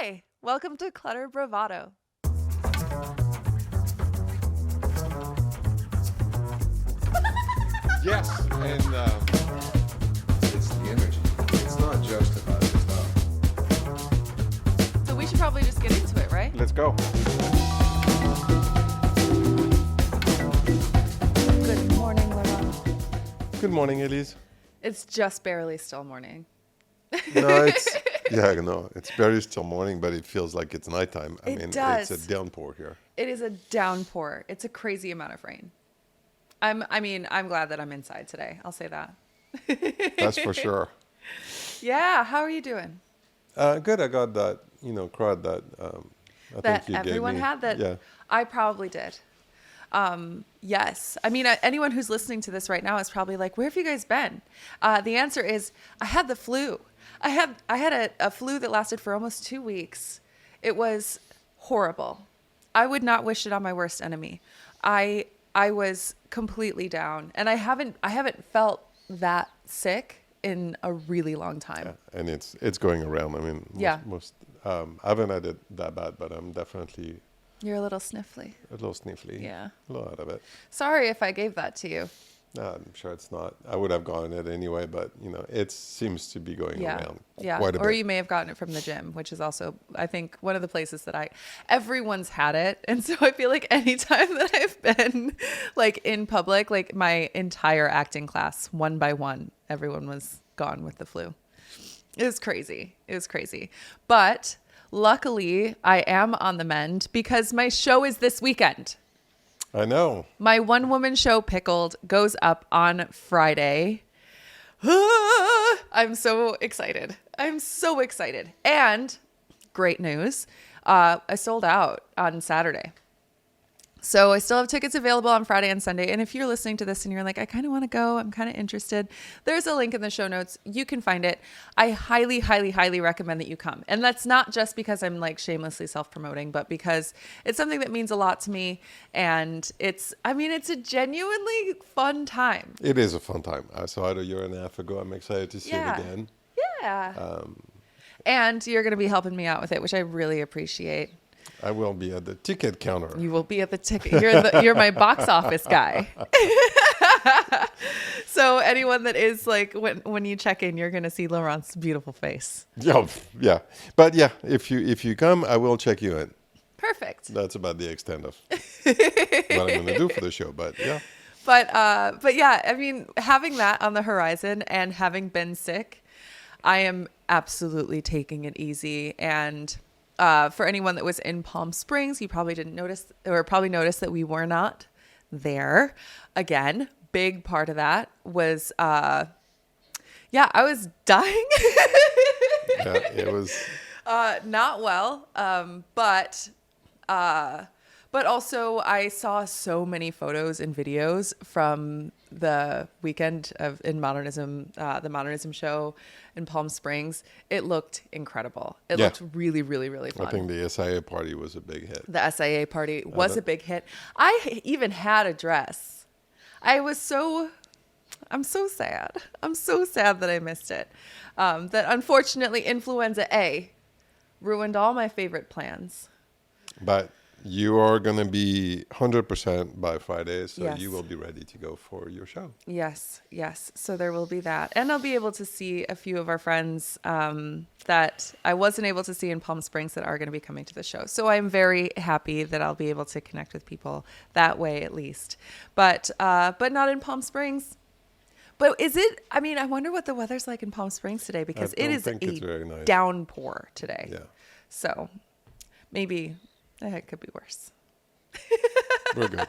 Hi, welcome to Clutter Bravado. Yes, and it's the energy. It's not just about the stuff. So we should probably just get into it, right? Let's go. Good morning, Laurent. Good morning, Elise. It's just barely still morning. No, it's barely still morning, but it feels like it's nighttime. It does. It's a downpour here. It is a downpour. It's a crazy amount of rain. I'm glad that I'm inside today. I'll say that. That's for sure. Yeah, how are you doing? Good. I got that, crud that I That think you everyone gave me. had that. Yeah. I probably did. Yes. I mean, anyone who's listening to this right now is probably like, where have you guys been? The answer is I had the flu. I had a flu that lasted for almost 2 weeks. It was horrible. I would not wish it on my worst enemy. I was completely down, and I haven't felt that sick in a really long time. Yeah, and it's going around. I mean, most I haven't had it that bad, but I'm definitely You're a little sniffly. a little sniffly. Yeah. A little out of it. Sorry if I gave that to you. No, I'm sure it's not. I would have gotten it anyway, but it seems to be going around quite a bit. Or you may have gotten it from the gym, which is also, I think, one of the places that everyone's had it. And so I feel like anytime that I've been like in public, like my entire acting class, one by one, everyone was gone with the flu. It was crazy. But luckily I am on the mend because my show is this weekend. I know. My one-woman show, Pickled, goes up on Friday. I'm so excited. And great news, I sold out on Saturday. So I still have tickets available on Friday and Sunday. And if you're listening to this and you're like, I kind of want to go, I'm kind of interested, there's a link in the show notes. You can find it. I highly, highly, highly recommend that you come. And that's not just because I'm like shamelessly self-promoting, but because it's something that means a lot to me. And it's a genuinely fun time. It is a fun time. I saw it a year and a half ago. I'm excited to see it again. Yeah. And you're going to be helping me out with it, which I really appreciate. I will be at the ticket counter. You will be at the ticket. You're my box office guy. So anyone that is like, when you check in, you're going to see Laurent's beautiful face. Yeah. But yeah, if you come, I will check you in. Perfect. That's about the extent of what I'm going to do for the show. But yeah. But yeah, I mean, having that on the horizon and having been sick, I am absolutely taking it easy. And for anyone that was in Palm Springs, you probably didn't notice, or probably noticed that we were not there. Again, big part of that was, I was dying. Yeah, it was not well. But also I saw so many photos and videos from the weekend in Modernism, the Modernism show in Palm Springs. It looked incredible. It looked really, really, really fun. I think the SIA party was a big hit. The SIA party was a big hit. I even had a dress. I'm so sad. I'm so sad that I missed it. That unfortunately Influenza A ruined all my favorite plans. But you are going to be 100% by Friday, so Yes. you will be ready to go for your show. Yes. So there will be that. And I'll be able to see a few of our friends that I wasn't able to see in Palm Springs that are going to be coming to the show. So I'm very happy that I'll be able to connect with people that way at least. But not in Palm Springs. But I wonder what the weather's like in Palm Springs today, because it is it's very nice. downpour today. Yeah. So maybe it could be worse. We're good.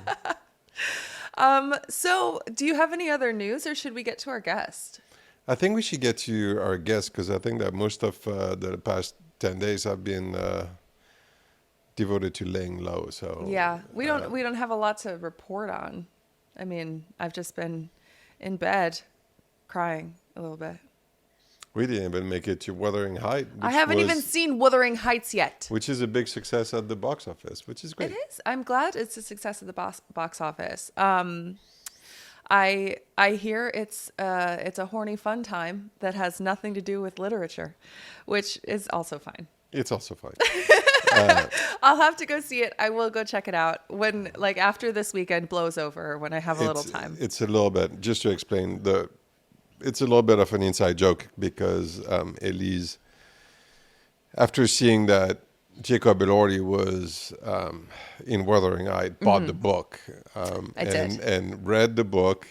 So do you have any other news, or should we get to our guest? I think we should get to our guest, because I think that most of the past 10 days have been devoted to laying low. So Yeah, we don't have a lot to report on. I mean, I've just been in bed crying a little bit. we didn't even make it to Wuthering Heights. I haven't even seen Wuthering Heights yet. Which is a big success at the box office, which is great. It is. I'm glad it's a success at the box office. I hear it's a horny fun time that has nothing to do with literature, which is also fine. It's also fine. I'll have to go see it. I will go check it out when, like, after this weekend blows over, when I have a little time. It's a little bit, just to explain, it's a little bit of an inside joke because Elise, after seeing that Jacob Elordi was in Wuthering Heights, bought the book. I did. And read the book.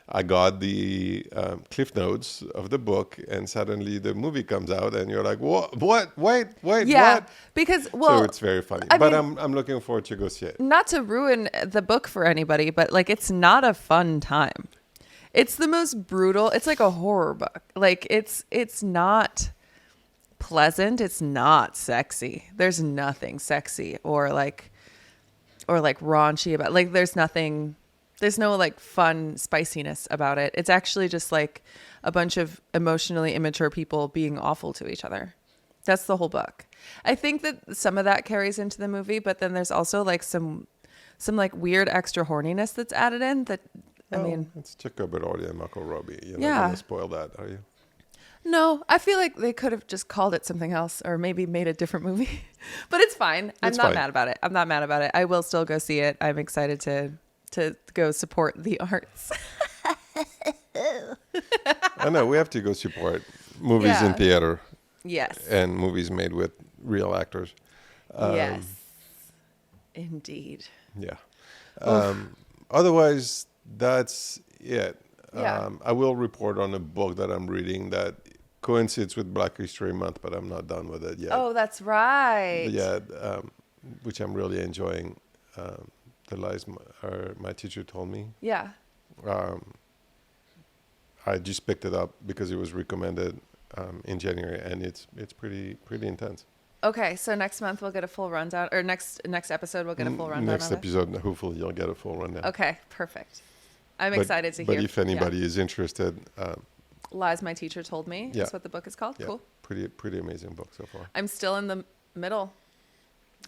I got the cliff notes of the book, and suddenly the movie comes out, and you're like, "What? Wait, Yeah, what?" because, well, So it's very funny. I But mean, I'm looking forward to go see it. not to ruin the book for anybody, but like, it's not a fun time. It's the most brutal. It's like a horror book. Like, it's not pleasant. It's not sexy. There's nothing sexy or like raunchy about, like, there's no like fun spiciness about it. It's actually just like a bunch of emotionally immature people being awful to each other. That's the whole book. I think that some of that carries into the movie, but then there's also like some like weird extra horniness that's added in that, I mean, it's Jacob Elordi and Marco Robbie. You're Yeah. not going to spoil that, are you? no, I feel like they could have just called it something else or maybe made a different movie, but it's fine. I'm It's not fine. mad about it. I'm not mad about it. I will still go see it. I'm excited to go support the arts. I know, we have to go support movies Yeah. in theater Yes. and movies made with real actors. Yes. Indeed. Yeah. Otherwise, that's it. Yeah. I will report on a book that I'm reading that coincides with Black History Month, but I'm not done with it yet. Oh, that's right. Yeah, which I'm really enjoying. The lies my teacher told me. Yeah. I just picked it up because it was recommended in January, and it's pretty intense. Okay, so next month we'll get a full rundown, or next episode we'll get a full rundown. Next of it? episode, hopefully, you'll get a full rundown. Okay, perfect. I'm But- excited to hear. But if anybody is interested, Lies My Teacher Told Me Yeah. is what the book is called. yeah, Cool. pretty amazing book so far. I'm still in the middle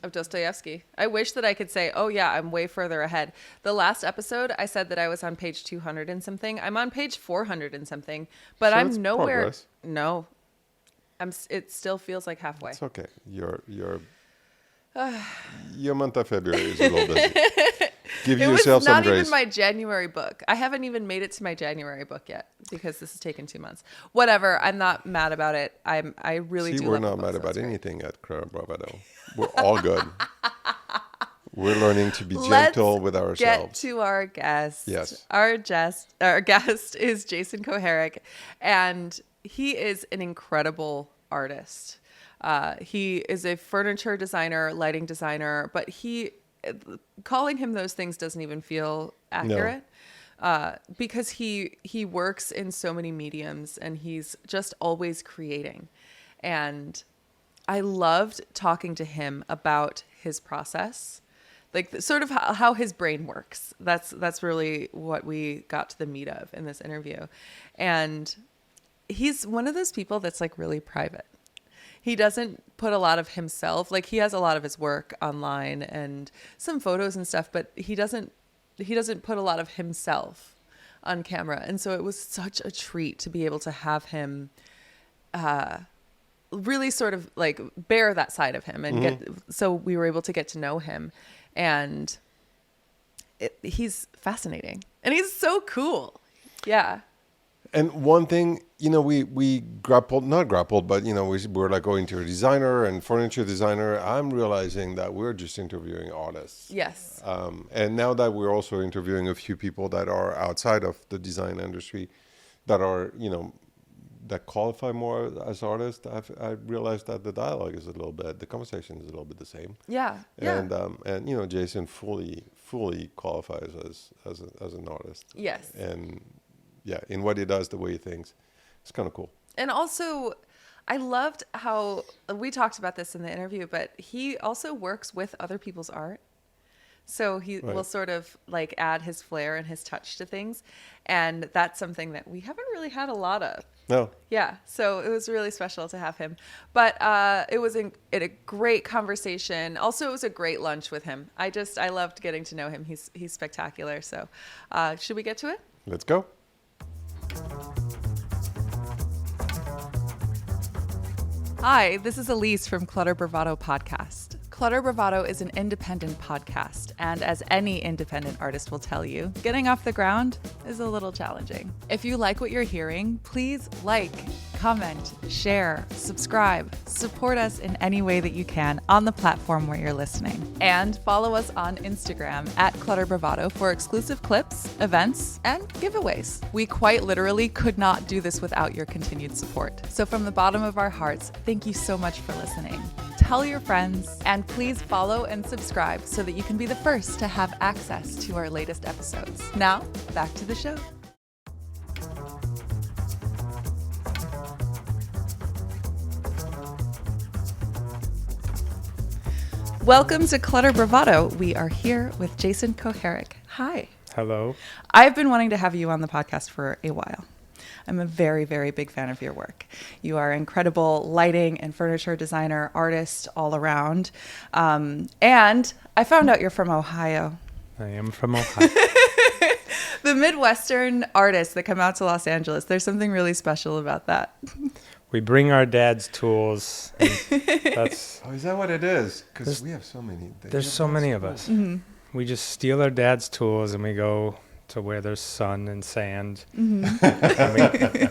of Dostoevsky. I wish that I could say, oh yeah, I'm way further ahead. The last episode, I said that I was on page 200 and something. I'm on page 400 and something, but So I'm it's nowhere. progress. No, it still feels like halfway. It's okay. Your month of February is a little busy. Give It was yourself some not grace. even my January book. I haven't even made it to my January book yet because this has taken 2 months. Whatever. I'm not mad about it. I really See, do. we're love the not book, mad so about it's great. anything at Clutter Bravado. We're all good. We're learning to be Let's gentle with Get ourselves. to our guest. Yes. Our guest is Jason Koharik, and he is an incredible artist. He is a furniture designer, lighting designer, but calling him those things doesn't even feel accurate. Because he works in so many mediums and he's just always creating. And I loved talking to him about his process, like sort of how his brain works. That's really what we got to the meat of in this interview. And he's one of those people that's like really private. He doesn't put a lot of himself, like he has a lot of his work online and some photos and stuff, but he doesn't put a lot of himself on camera. And so it was such a treat to be able to have him really sort of like bear that side of him and so we were able to get to know him, and he's fascinating and he's so cool. Yeah. And one thing, we not grappled, but, we're like going to a designer and furniture designer. I'm realizing that we're just interviewing artists. Yes. And now that we're also interviewing a few people that are outside of the design industry that are, that qualify more as artists, I realized that the dialogue is the conversation is a little bit the same. Yeah. And Jason fully qualifies as an artist. Yes. And yeah, in what he does, the way he thinks, it's kind of cool. And also, I loved how we talked about this in the interview, but he also works with other people's art. So he will sort of like add his flair and his touch to things. And that's something that we haven't really had a lot of. No. Yeah. So it was really special to have him. But it was a great conversation. Also, it was a great lunch with him. I loved getting to know him. He's spectacular. So should we get to it? Let's go. Hi, this is Elise from Clutter Bravado podcast. Clutter Bravado is an independent podcast, and as any independent artist will tell you, getting off the ground is a little challenging. If you like what you're hearing, please like, comment, share, subscribe, support us in any way that you can on the platform where you're listening. And follow us on Instagram at Clutter Bravado for exclusive clips, events, and giveaways. We quite literally could not do this without your continued support. So from the bottom of our hearts, thank you so much for listening. Tell your friends, and please follow and subscribe so that you can be the first to have access to our latest episodes. Now, back to the show. Welcome to Clutter Bravado. We are here with Jason Koharik. Hi. Hello. I've been wanting to have you on the podcast for a while. I'm a very, very big fan of your work. You are incredible lighting and furniture designer, artist all around. And I found out you're from Ohio. I am from Ohio. The Midwestern artists that come out to Los Angeles, there's something really special about that. We bring our dad's tools. That's Oh, is that what it is? Because we have so many. There's so many of us. Mm-hmm. We just steal our dad's tools and we go to where there's sun and sand. Mm-hmm.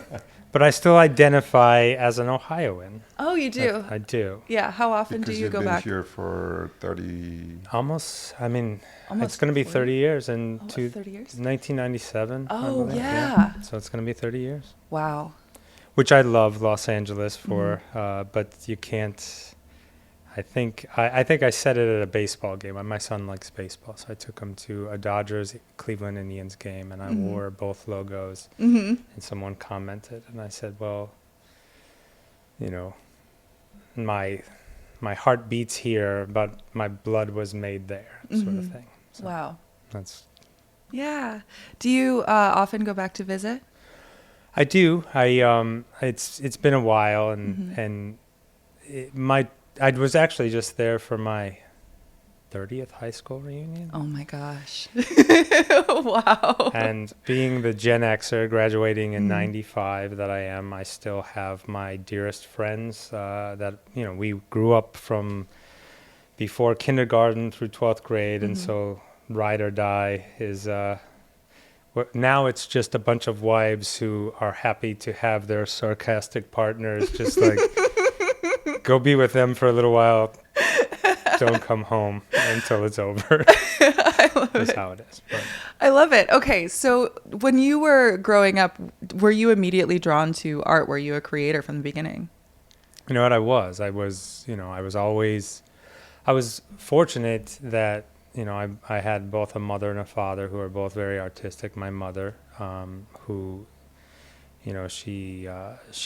But I still identify as an Ohioan. Oh, you do? I do. Yeah. How often Because do you you've go been back? here for 30. Almost. I mean, Almost it's going to be 40? 30 years in 30 years? 1997. I Oh, believe. yeah. So it's going to be 30 years. Wow. Which I love Los Angeles for, but you can't. I think I said it at a baseball game. My son likes baseball, so I took him to a Dodgers Cleveland Indians game, and I wore both logos. Mm-hmm. And someone commented, and I said, "Well, you know, my heart beats here, but my blood was made there," sort of thing. So Wow. that's. Yeah. Do you often go back to visit? I do. It's been a while, and I was actually just there for my 30th high school reunion. Oh my gosh. Wow. And being the Gen Xer graduating in 95 that I am, I still have my dearest friends that, we grew up from before kindergarten through 12th grade. And so ride or die is, now it's just a bunch of wives who are happy to have their sarcastic partners just like, go be with them for a little while. Don't come home until it's over. I love That's it. how it is. But I love it. Okay, so when you were growing up, were you immediately drawn to art? Were you a creator from the beginning? you know what I was? I was fortunate that, I had both a mother and a father who are both very artistic. My mother, who, she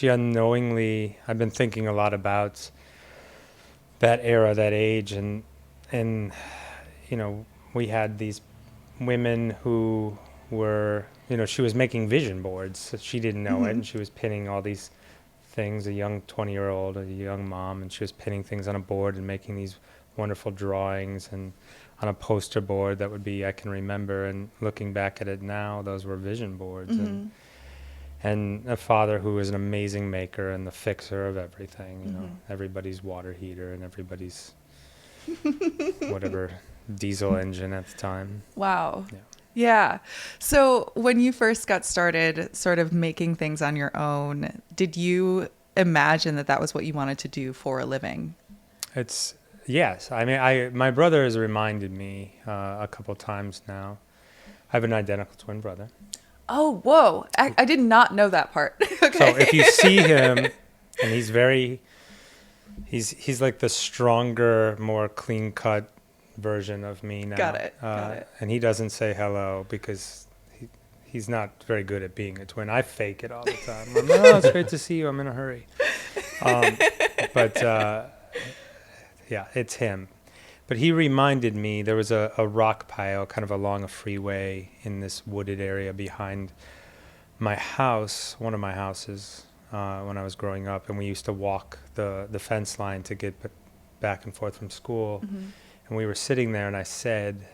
unknowingly, I've been thinking a lot about that era, that age, and we had these women who were, she was making vision boards. So she didn't know it, and she was pinning all these things, a young 20-year-old, a young mom, and she was pinning things on a board and making these wonderful drawings and on a poster board that would be, I can remember, and looking back at it now, those were vision boards. And a father who was an amazing maker and the fixer of everything, everybody's water heater and everybody's whatever diesel engine at the time. Wow. Yeah. Yeah. So when you first got started sort of making things on your own, did you imagine that was what you wanted to do for a living? Yes. I mean, my brother has reminded me a couple times now. I have an identical twin brother. Oh, whoa. I did not know that part. Okay. So if you see him, and he's like the stronger, more clean-cut version of me now. Got it. And he doesn't say hello because he's not very good at being a twin. I fake it all the time. It's great to see you. I'm in a hurry. Yeah, it's him. But he reminded me, there was a rock pile kind of along a freeway in this wooded area behind my house, one of my houses, when I was growing up. And we used to walk the fence line to get back and forth from school. And we were sitting there, and I said,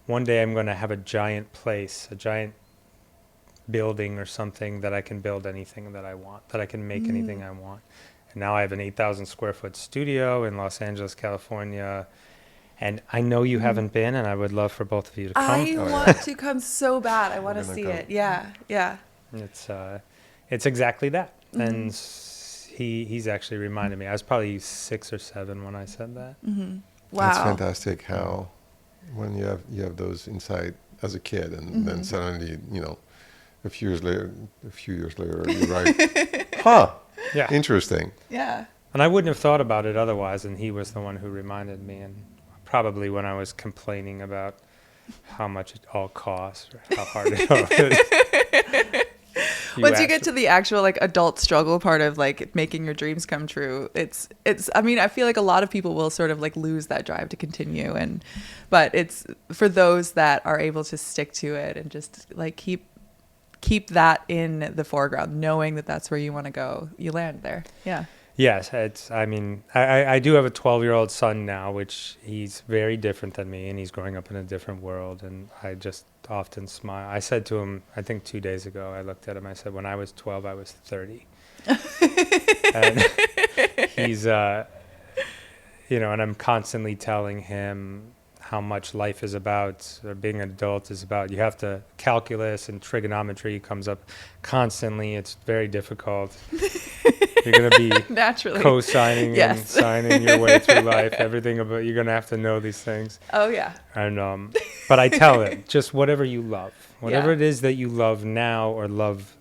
one day I'm going to have a giant place, a giant building or something that I can build anything that I want, that I can make anything I want. And now I have an 8,000 square foot studio in Los Angeles, California. And I know you haven't been, and I would love for both of you to come. I want to come so bad. I want to see it. Yeah, yeah. It's exactly that. And he's actually reminded me. I was probably 6 or 7 when I said that. Wow. That's fantastic how when you have those insight as a kid, and then suddenly, a few years later you're right. Huh. Yeah. Interesting. Yeah. And I wouldn't have thought about it otherwise, and he was the one who reminded me. And probably when I was complaining about how much it all costs or how hard it all is. Once you get to the actual like adult struggle part of like making your dreams come true, it's I mean, I feel like a lot of people will sort of like lose that drive to continue, but it's for those that are able to stick to it and just like keep that in the foreground, knowing that that's where you want to go, you land there. Yeah. Yes, I do have a 12-year-old son now, which he's very different than me, and he's growing up in a different world, and I just often smile. I said to him, I think 2 days ago, I looked at him, I said, when I was 12, I was 30. And he's, and I'm constantly telling him how much life is about, or being an adult is about. You have to, calculus and trigonometry comes up constantly. It's very difficult. You're going to be naturally co-signing and signing your way through life. Everything about, you're going to have to know these things. Oh yeah. And but I tell him, just whatever you love, whatever it is that you love now or love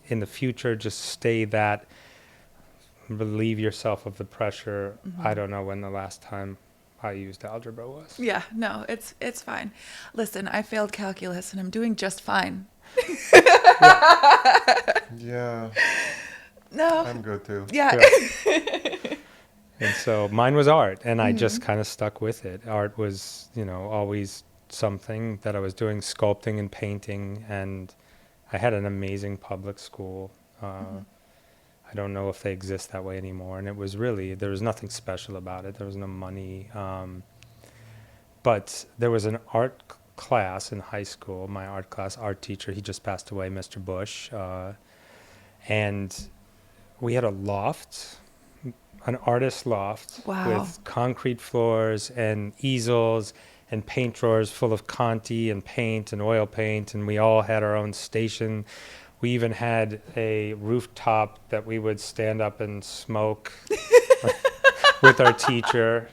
in the future, just stay that. Relieve yourself of the pressure. I don't know when the last time I used algebra was. Yeah, no, it's fine. Listen, I failed calculus and I'm doing just fine. Yeah. No. I'm good too. Yeah. And so mine was art, and I just kind of stuck with it. Art was, always something that I was doing, sculpting and painting, and I had an amazing public school. I don't know if they exist that way anymore. And it was really, there was nothing special about it. There was no money. But there was an art class in high school, my art class, art teacher, he just passed away, Mr. Bush. And we had a loft, an artist loft with concrete floors and easels and paint drawers full of Conti and paint and oil paint. And we all had our own station. We even had a rooftop that we would stand up and smoke with our teacher.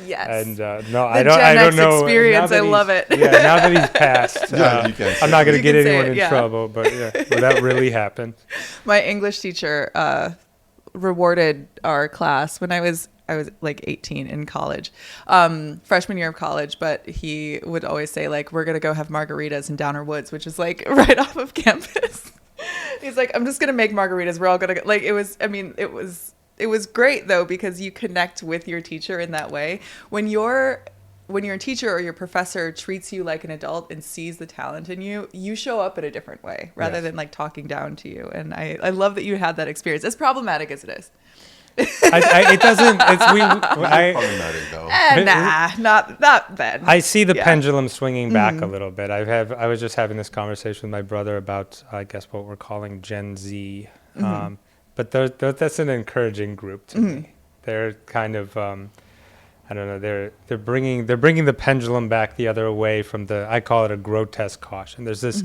Yes. And I don't know. Experience, I love it. Yeah, now that he's passed, I'm not going to get anyone in trouble, but that really happened. My English teacher rewarded our class when I was like 18 in college, freshman year of college, but he would always say like, we're going to go have margaritas in Downer Woods, which is like right off of campus. He's like, I'm just going to make margaritas. We're all going to go. Like, it was great though, because you connect with your teacher in that way. When your teacher or your professor treats you like an adult and sees the talent in you, you show up in a different way rather than like talking down to you. And I love that you had that experience, as problematic as it is. It doesn't. It's problematic though. Not then. I see the pendulum swinging back a little bit. I was just having this conversation with my brother about, I guess, what we're calling Gen Z. But that's an encouraging group to me. They're kind of, I don't know. They're bringing the pendulum back the other way from I call it a grotesque caution. There's this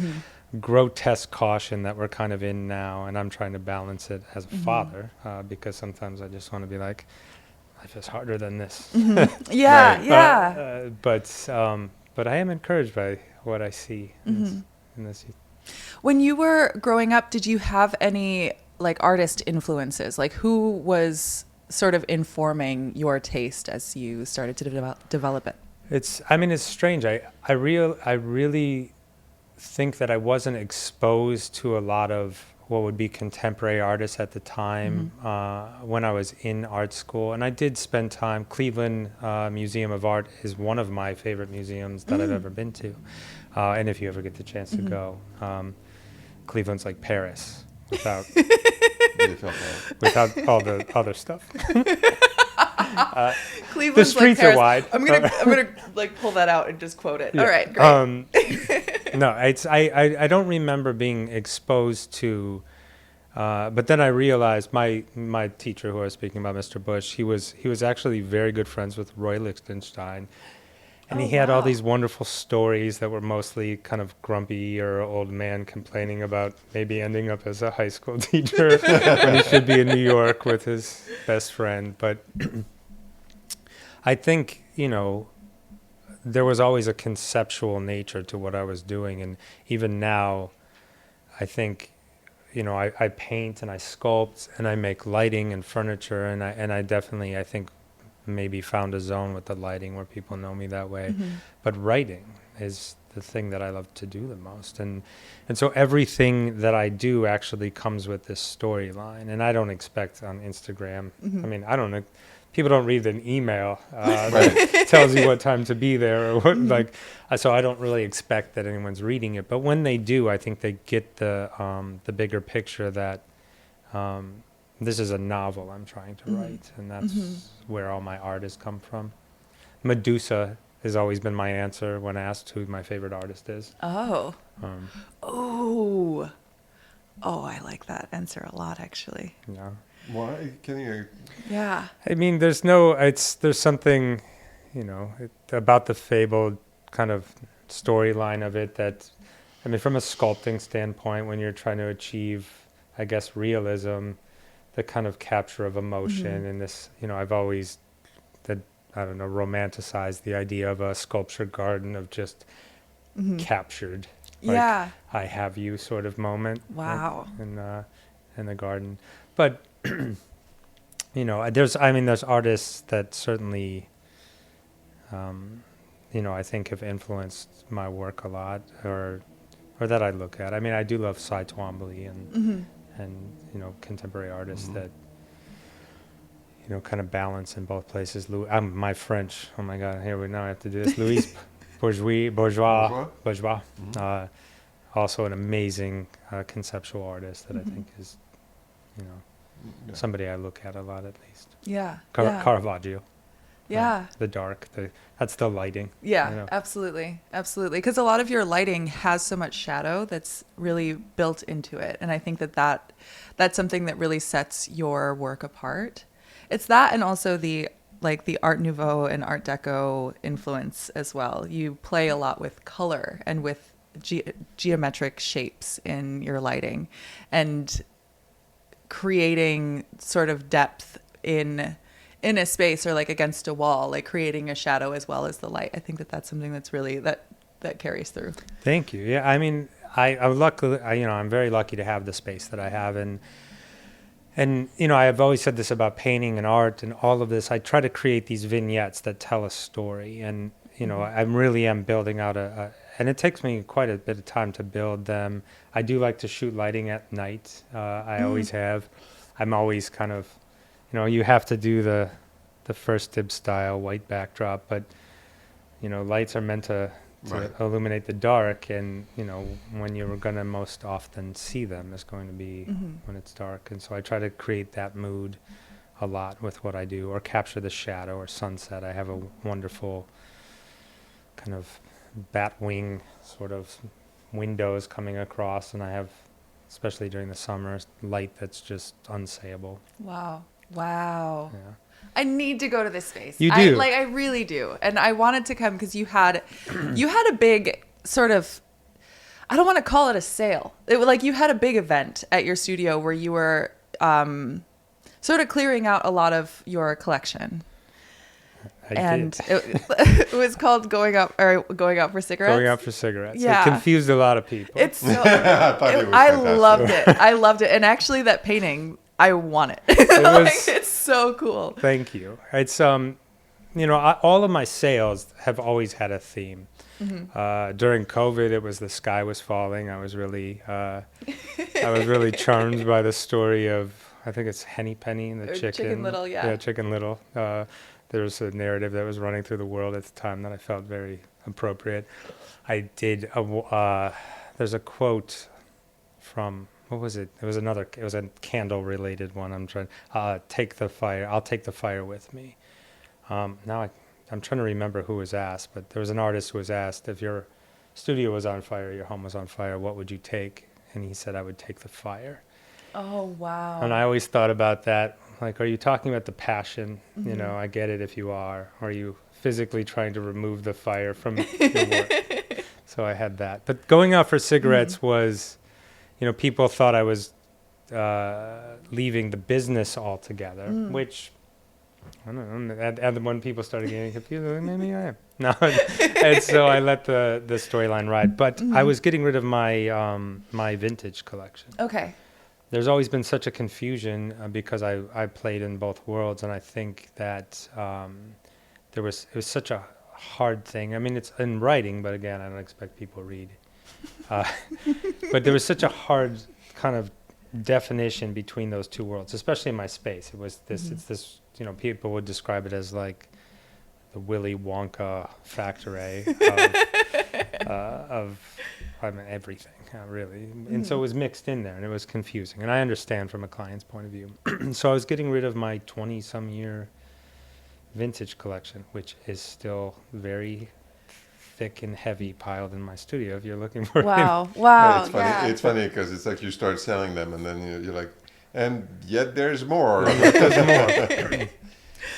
grotesque caution that we're kind of in now, and I'm trying to balance it as a father because sometimes I just want to be like, life is harder than this. Yeah. But I am encouraged by what I see in this. When you were growing up, did you have any like artist influences? Like who was sort of informing your taste as you started to develop it? It's strange. I really think that I wasn't exposed to a lot of what would be contemporary artists at the time when I was in art school. And I did spend time, Cleveland Museum of Art is one of my favorite museums that I've ever been to. And if you ever get the chance to go, Cleveland's like Paris without all the other stuff. Cleveland's the streets like are wide. I'm gonna like pull that out and just quote it. All right, great. No, I don't remember being exposed to But then I realized my teacher, who I was speaking about, Mr. Bush, he was actually very good friends with Roy Lichtenstein, and he had all these wonderful stories that were mostly kind of grumpy or old man complaining about maybe ending up as a high school teacher when he should be in New York with his best friend. But I think, there was always a conceptual nature to what I was doing, and even now, I think, I paint and I sculpt and I make lighting and furniture, and I definitely, I think, maybe found a zone with the lighting where people know me that way. But writing is the thing that I love to do the most, and so everything that I do actually comes with this storyline, and I don't expect on Instagram. I mean, I don't know. People don't read an email that tells you what time to be there or what so I don't really expect that anyone's reading it. But when they do, I think they get the bigger picture that this is a novel I'm trying to write, and that's where all my art has come from. Medusa has always been my answer when asked who my favorite artist is. Oh, I like that answer a lot, actually. Yeah. Why? Can you? Yeah. I mean, there's something, about the fabled kind of storyline of it that, I mean, from a sculpting standpoint, when you're trying to achieve, I guess, realism, the kind of capture of emotion and this, I've always, romanticized the idea of a sculpture garden of just captured, like, I have you sort of moment. Wow. In the garden. But there's artists that certainly, I think have influenced my work a lot, or that I look at. I mean, I do love Cy Twombly and contemporary artists that, kind of balance in both places. My French. Oh my God! Here we now have to do this. Louise Bourgeois. Also an amazing conceptual artist that I think is, somebody I look at a lot, at least. Yeah. Caravaggio. Yeah. The dark. That's the lighting. Yeah, absolutely. Absolutely. Because a lot of your lighting has so much shadow that's really built into it. And I think that's something that really sets your work apart. It's that, and also the Art Nouveau and Art Deco influence as well. You play a lot with color and with geometric shapes in your lighting, and creating sort of depth in a space, or like against a wall, like creating a shadow as well as the light. I think that's something that's really that carries through. Thank you. Yeah, I mean, I'm very lucky to have the space that I have, and I've always said this about painting and art and all of this. I try to create these vignettes that tell a story, and I really am building out and it takes me quite a bit of time to build them. I do like to shoot lighting at night. I always have. I'm always kind of, you have to do the first dib style white backdrop, but lights are meant to illuminate the dark, and when you're going to most often see them is going to be when it's dark. And so I try to create that mood a lot with what I do, or capture the shadow or sunset. I have a wonderful kind of bat wing sort of windows coming across, and I have, especially during the summer, light that's just unsayable. Wow. Yeah. I need to go to this space. You do. I really do. And I wanted to come because you had a big sort of, I don't want to call it a sale. It was like you had a big event at your studio where you were sort of clearing out a lot of your collection. I did. It was called Going Out for Cigarettes. Going Out for Cigarettes. Yeah. It confused a lot of people. It's so, I loved it. I loved it. And actually that painting, I want it. It's so cool. Thank you. It's all of my sales have always had a theme. During COVID, it was the sky was falling. I was really charmed by the story of, I think it's Henny Penny and the chicken. Chicken Little, yeah. Yeah, Chicken Little. There's a narrative that was running through the world at the time that I felt very appropriate. I did. There's a quote from, what was it? It was a candle related one. I'm trying. Take the fire. I'll take the fire with me. Now I'm trying to remember who was asked, but there was an artist who was asked, if your studio was on fire, your home was on fire, what would you take? And he said, I would take the fire. Oh, wow. And I always thought about that. Like, are you talking about the passion? You know, I get it if you are. Or are you physically trying to remove the fire from your work? So I had that. But going out for cigarettes was, you know, people thought I was leaving the business altogether, which, I don't know. And when people started getting confused, like, maybe I am. No. And so I let the storyline ride. But I was getting rid of my my vintage collection. Okay. There's always been such a confusion because I played in both worlds, and I think that it was such a hard thing. I mean, it's in writing, but again, I don't expect people to read. But there was such a hard kind of definition between those two worlds, especially in my space. It was this. It's this. You know, people would describe it as like the Willy Wonka factory of I mean, everything, really. And so it was mixed in there, and it was confusing. And I understand from a client's point of view. So I was getting rid of my 20-some-year vintage collection, which is still very thick and heavy piled in my studio if you're looking for it. Wow. But Wow. it's funny. Yeah. It's funny because it's like you start selling them, and then you're like, and yet there's more. There's more.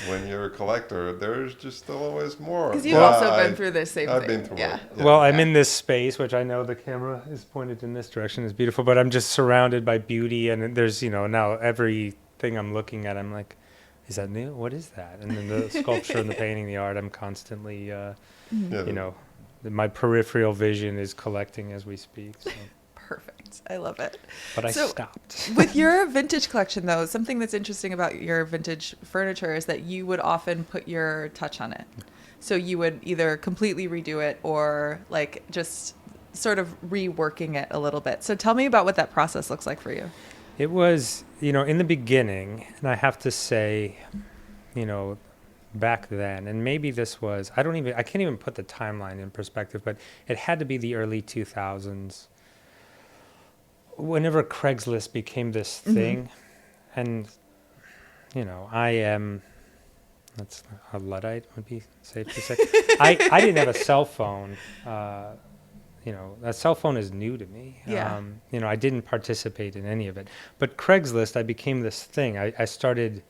When you're a collector, there's just always more. Because you've also been through this same I've thing. been through Yeah. it. Yeah. Well, I'm in this space, which I know the camera is pointed in this direction, is beautiful, but I'm just surrounded by beauty, and there's, you know, now everything I'm looking at, I'm like, is that new? What is that? And then the sculpture and the painting, the art, I'm constantly, Yeah. you know, my peripheral vision is collecting as we speak. So. Perfect. I love it. But I So, stopped. With your vintage collection, though, something that's interesting about your vintage furniture is that you would often put your touch on it. So you would either completely redo it or like just sort of reworking it a little bit. So tell me about what that process looks like for you. It was, you know, in the beginning, and I have to say, you know, back then, and maybe this was, I can't even put the timeline in perspective, but it had to be the early 2000s. Whenever Craigslist became this thing, and, you know, that's a Luddite would be safe to say. I didn't have a cell phone. You know, a cell phone is new to me. Yeah. You know, I didn't participate in any of it. But Craigslist, I became this thing. I started,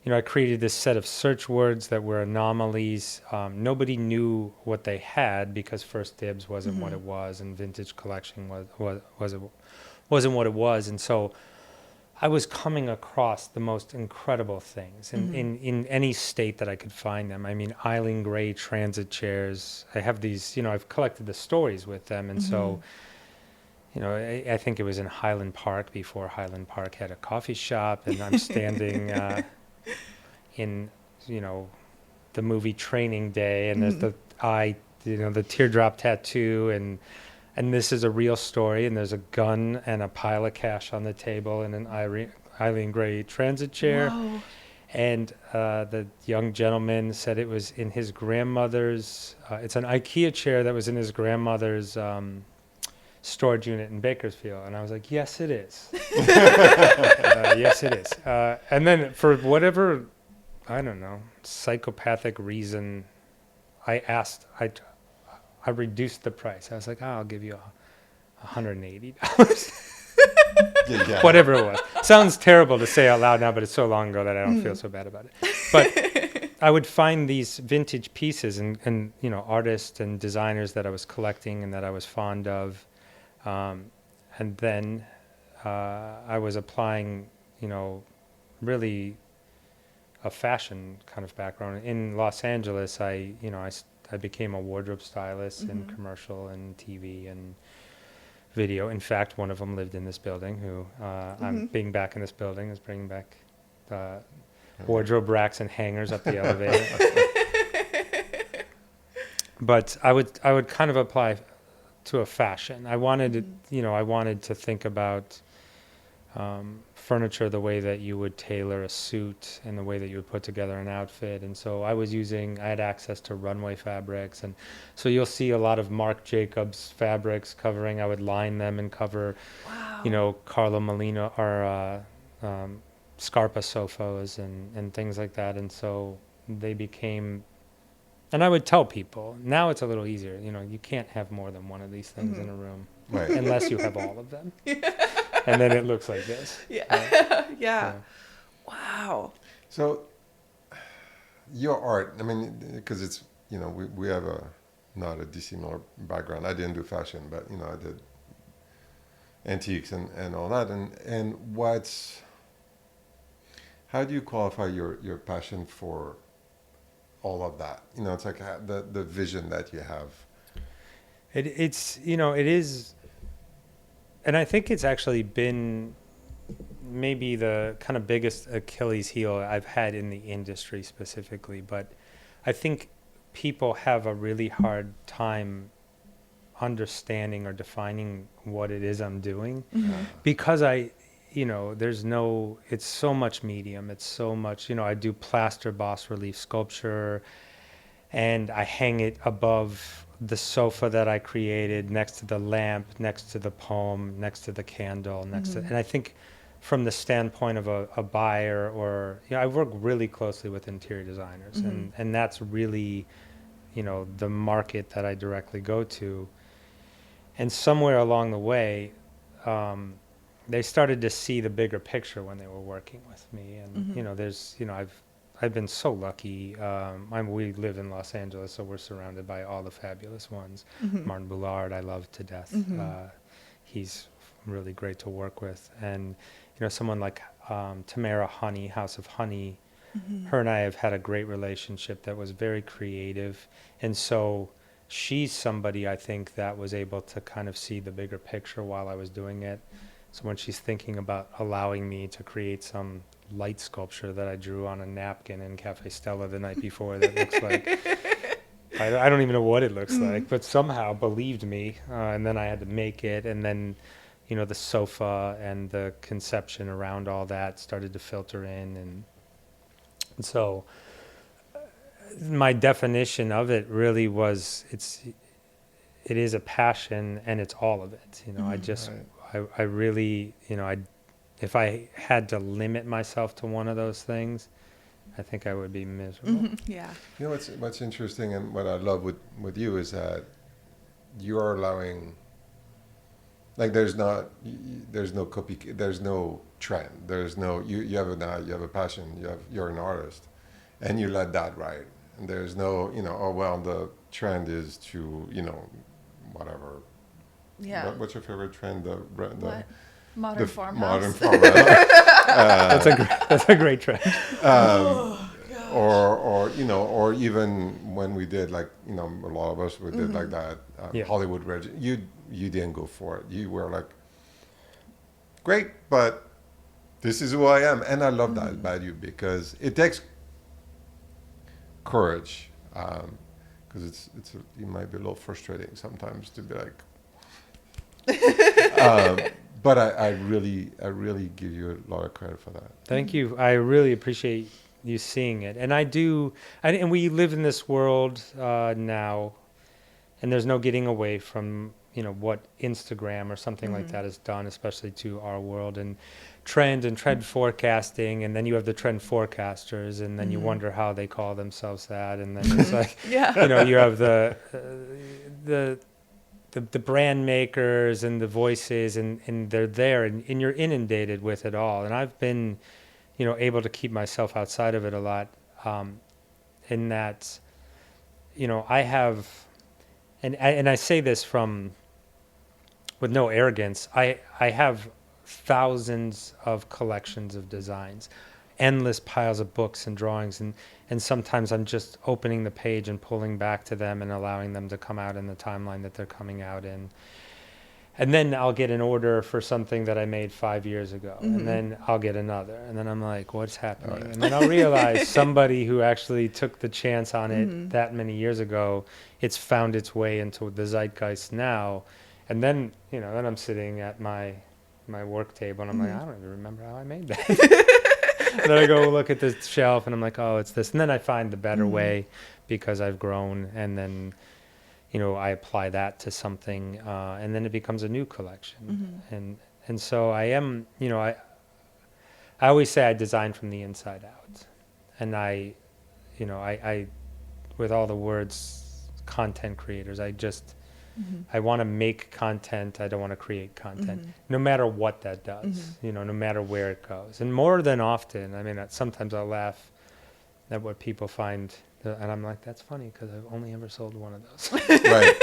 you know, I created this set of search words that were anomalies. Nobody knew what they had because First Dibs wasn't what it was, and Vintage Collection wasn't what it was. And so I was coming across the most incredible things in any state that I could find them. I mean, Eileen Gray transit chairs. I have these, you know, I've collected the stories with them. And so, you know, I think it was in Highland Park before Highland Park had a coffee shop. And I'm standing in, you know, the movie Training Day. And there's the teardrop tattoo. And this is a real story, and there's a gun and a pile of cash on the table and an Eileen Gray transit chair. Whoa. And the young gentleman said it was in his grandmother's, it's an IKEA chair that was in his grandmother's storage unit in Bakersfield. And I was like, yes, it is. Yes, it is. And then for whatever, I don't know, psychopathic reason, I reduced the price. I was like, I'll give you $180. Yeah. Whatever it was. Sounds terrible to say out loud now, but it's so long ago that I don't feel so bad about it. But I would find these vintage pieces and you know, artists and designers that I was collecting and that I was fond of. And then I was applying, you know, really a fashion kind of background. In Los Angeles, I became a wardrobe stylist in commercial and TV and video. In fact, one of them lived in this building who I'm being back in this building is bringing back wardrobe racks and hangers up the elevator. But I would kind of apply to a fashion. I wanted to think about furniture the way that you would tailor a suit and the way that you would put together an outfit. And so I had access to runway fabrics. And so you'll see a lot of Marc Jacobs fabrics covering. I would line them and cover, you know, Carlo Molino or Scarpa sofas and things like that. And so they became, and I would tell people, now it's a little easier. You know, you can't have more than one of these things in a room. Right. Unless you have all of them. and then it looks like this. Yeah. Right? Yeah. Wow. So your art, I mean, because it's, we have not a dissimilar background. I didn't do fashion, but, I did antiques and all that. And how do you qualify your passion for all of that? It's like the vision that you have. It's it is, and I think it's actually been maybe the kind of biggest Achilles heel I've had in the industry specifically. But I think people have a really hard time understanding or defining what it is I'm doing, because it's so much medium. It's so much, I do plaster bas relief sculpture, and I hang it above the sofa that I created, next to the lamp, next to the poem, next to the candle, and I think from the standpoint of a buyer, or, I work really closely with interior designers, and that's really, the market that I directly go to. And somewhere along the way, they started to see the bigger picture when they were working with me. And, I've been so lucky. We live in Los Angeles, so we're surrounded by all the fabulous ones. Martin Boulard, I love to death. He's really great to work with. And, someone like Tamara Honey, House of Honey, her and I have had a great relationship that was very creative. And so she's somebody, I think, that was able to kind of see the bigger picture while I was doing it. So when she's thinking about allowing me to create some light sculpture that I drew on a napkin in Cafe Stella the night before that looks like, I don't even know what it looks like, but somehow believed me. And then I had to make it. And then, the sofa and the conception around all that started to filter in. And so my definition of it really was, it is a passion, and it's all of it. I really, if I had to limit myself to one of those things, I think I would be miserable. Yeah. What's interesting, and what I love with you, is that you are allowing, like, there's no copy, there's no trend, there's no, you have a passion, you're an artist, and you let that ride. And there's no, oh well, the trend is to, whatever. Yeah. What's your favorite trend? What? Modern farmhouse. Modern farmhouse. That's a great trend. Or even when we did, like, a lot of us did like that Hollywood Reg. You didn't go for it. You were like, great, but this is who I am, and I love that about you, because it takes courage, because it might be a little frustrating sometimes to be like. But I really give you a lot of credit for that. Thank you. I really appreciate you seeing it. And and we live in this world now, and there's no getting away from, what Instagram or something like that has done, especially to our world, and trend forecasting. And then you have the trend forecasters, and then you wonder how they call themselves that. And then it's like, you have the brand makers and the voices, and they're there, and you're inundated with it all. And I've been, able to keep myself outside of it a lot, in that, I have, and I say this with no arrogance, I have thousands of collections of designs, endless piles of books and drawings, and sometimes I'm just opening the page and pulling back to them and allowing them to come out in the timeline that they're coming out in. And then I'll get an order for something that I made 5 years ago, and then I'll get another, and then I'm like, what's happening? And then I'll realize somebody who actually took the chance on it that many years ago, it's found its way into the zeitgeist now. And then, then I'm sitting at my work table, and I'm like, I don't even remember how I made that. And then I go look at the shelf, and I'm like, oh, it's this. And then I find the better way, because I've grown, and then, I apply that to something, and then it becomes a new collection. And so I am, I always say I design from the inside out. And I with all the words content creators, I just I want to make content. I don't want to create content, no matter what that does, no matter where it goes. And more than often, I mean, sometimes I'll laugh at what people find, and I'm like, that's funny because I've only ever sold one of those. Right.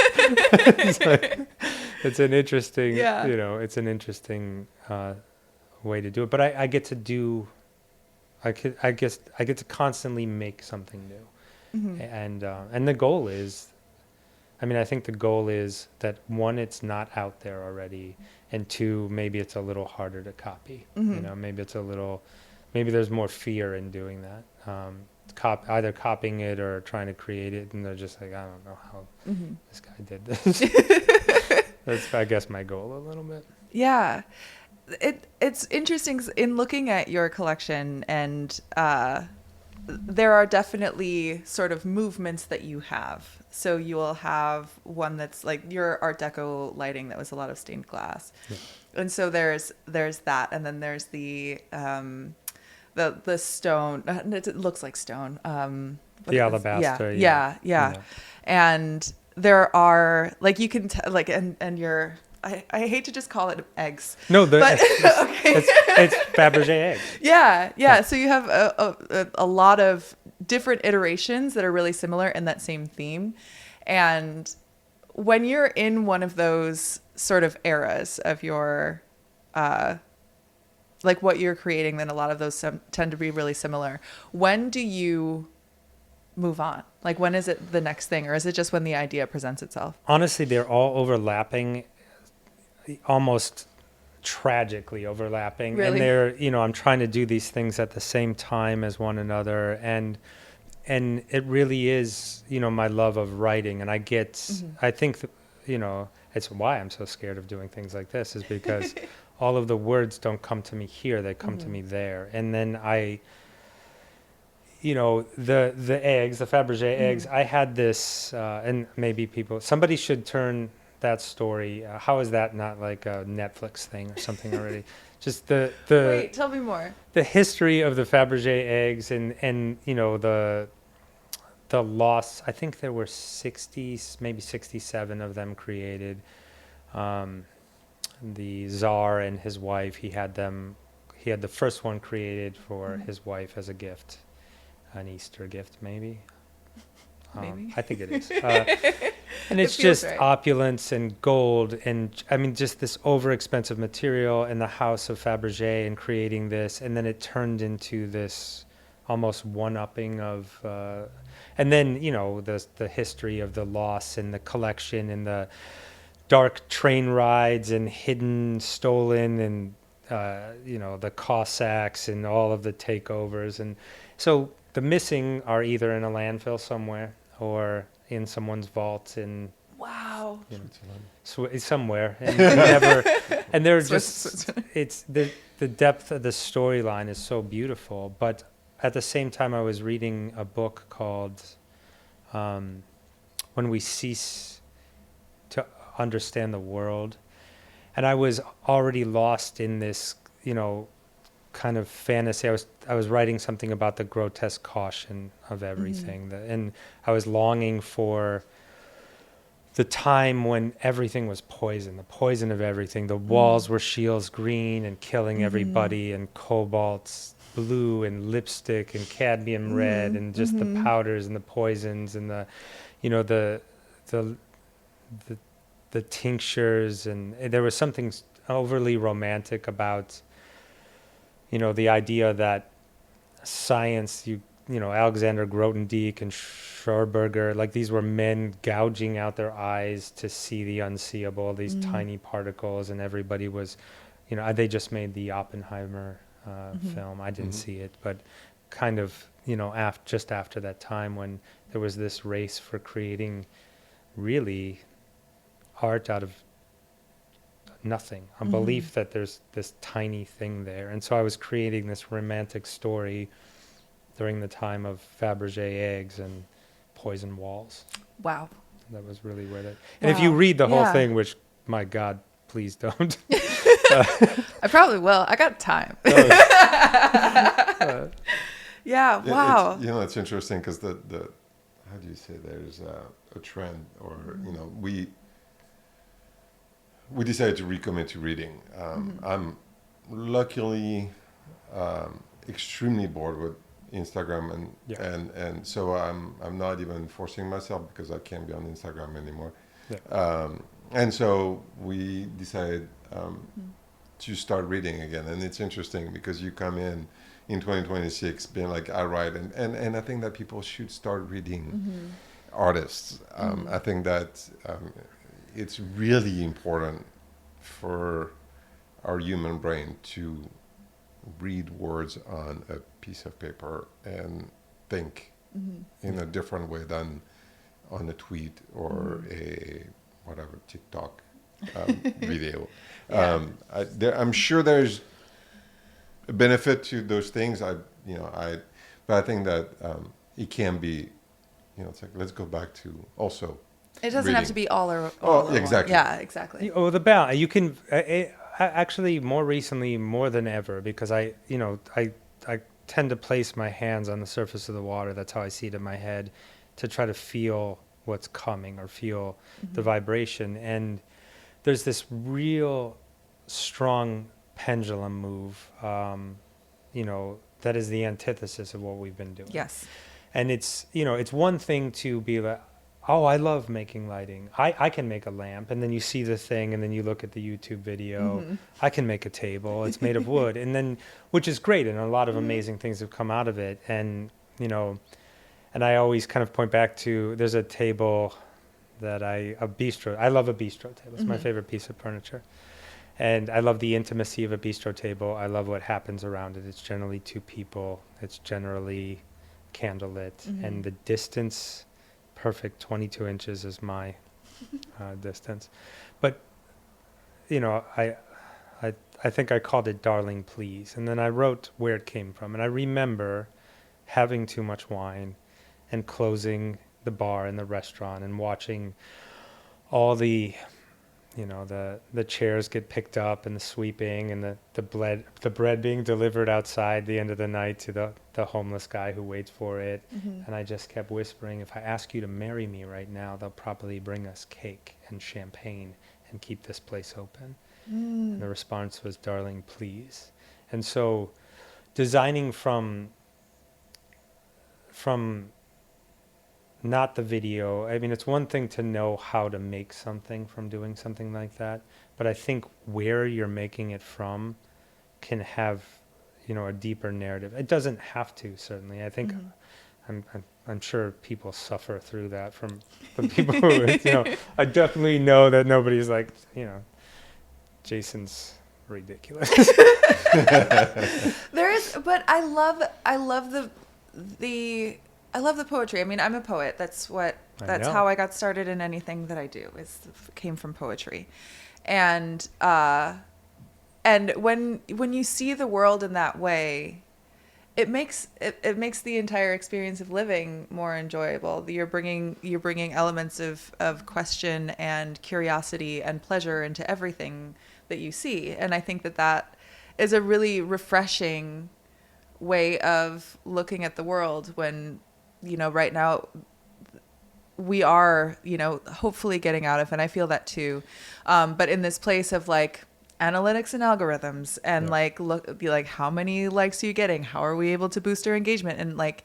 It's an interesting, Yeah. it's an interesting way to do it. But I get to do, I guess I get to constantly make something new. And the goal is, I mean, I think the goal is that one, it's not out there already, and two, maybe it's a little harder to copy. Maybe there's more fear in doing that. Either copying it or trying to create it, and they're just like, I don't know how this guy did this. That's, I guess, my goal a little bit. Yeah. It's interesting in looking at your collection, and there are definitely sort of movements that you have. So you will have one that's like your Art Deco lighting that was a lot of stained glass. Yeah. And so there's that, and then there's the stone. It looks like stone. The alabaster. Yeah. And there are, like, you can like, and you're, I hate to just call it eggs. No, it's Fabergé eggs. Yeah. So you have a lot of different iterations that are really similar in that same theme. And when you're in one of those sort of eras of your, like what you're creating, then a lot of those tend to be really similar. When do you move on? Like, when is it the next thing, or is it just when the idea presents itself? Honestly, they're all overlapping, almost tragically overlapping. Really? And they're, I'm trying to do these things at the same time as one another. And it really is, my love of writing. And I think, it's why I'm so scared of doing things like this, is because all of the words don't come to me here. They come to me there. And then the eggs, the Fabergé eggs, I had this, and maybe somebody should turn that story. How is that not like a Netflix thing or something already? Just Wait, tell me more. The history of the Fabergé eggs and the loss. I think there were 60, maybe 67 of them created. The Tsar and his wife, he had the first one created for his wife as a gift, an Easter gift, maybe. I think it is. And it's just right. Opulence and gold, and I mean, just this over-expensive material in the house of Fabergé and creating this, and then it turned into this almost one-upping of, and then, the history of the loss and the collection and the dark train rides and hidden, stolen, and, the Cossacks and all of the takeovers. And so the missing are either in a landfill somewhere or in someone's vault in somewhere, and they're just it's the depth of the storyline is so beautiful. But at the same time, I was reading a book called When We Cease to Understand the World, and I was already lost in this kind of fantasy. I was writing something about the grotesque caution of everything, and I was longing for the time when everything was poison, the poison of everything. The walls were Shields green and killing everybody, and cobalts blue and lipstick and cadmium red, and just the powders and the poisons and the tinctures, and there was something overly romantic about the idea that science, Alexander Grothendieck and Schrödinger, like these were men gouging out their eyes to see the unseeable, these tiny particles, and everybody was, they just made the Oppenheimer film. I didn't see it, but kind of, just after that time when there was this race for creating really art out of nothing, a belief that there's this tiny thing there. And so I was creating this romantic story during the time of Fabergé eggs and poison walls. Wow. That was really where that... And if you read the whole thing, which, my God, please don't. I probably will. I got time. Yeah, wow. It's interesting because the how do you say, there's a trend, or, we decided to recommit to reading. I'm luckily extremely bored with Instagram, Yeah. and so I'm not even forcing myself because I can't be on Instagram anymore. Yeah. And so we decided to start reading again, and it's interesting because you come in 2026 being like, all right, and I think that people should start reading artists. I think that it's really important for our human brain to read words on a piece of paper and think in a different way than on a tweet or a whatever TikTok video. Yeah. I'm sure there's a benefit to those things. But I think that it can be, it's like let's go back to also. It doesn't reading. have to be all or Exactly. one. Yeah, exactly. Oh, the balance. You can actually more recently, more than ever, because I tend to place my hands on the surface of the water. That's how I see it in my head, to try to feel what's coming or feel the vibration. And there's this real strong pendulum move, that is the antithesis of what we've been doing. Yes. And it's one thing to be like, oh, I love making lighting. I can make a lamp. And then you see the thing and then you look at the YouTube video. I can make a table. It's made of wood. And then, which is great. And a lot of amazing things have come out of it. And, and I always kind of point back to, there's a table that I love a bistro table. It's my favorite piece of furniture. And I love the intimacy of a bistro table. I love what happens around it. It's generally two people. It's generally candlelit. And the distance, perfect 22 inches is my distance. But, I think I called it Darling Please. And then I wrote where it came from. And I remember having too much wine and closing the bar in the restaurant and watching all the the chairs get picked up and the sweeping and the bread being delivered outside the end of the night to the homeless guy who waits for it. And I just kept whispering, if I ask you to marry me right now, they'll probably bring us cake and champagne and keep this place open. And the response was, darling, please. And so designing from not the video. I mean, it's one thing to know how to make something from doing something like that, but I think where you're making it from can have, a deeper narrative. It doesn't have to, certainly. I think I'm sure people suffer through that from people who, I definitely know that nobody's like, Jason's ridiculous. But I love the poetry. I mean, I'm a poet. That's how I got started in anything that I do. Came from poetry, and when you see the world in that way, it makes the entire experience of living more enjoyable. You're bringing elements of question and curiosity and pleasure into everything that you see, and I think that is a really refreshing way of looking at the world when. Right now we are, hopefully getting out of, and I feel that too. But in this place of like analytics and algorithms and be like, how many likes are you getting? How are we able to boost our engagement? And like,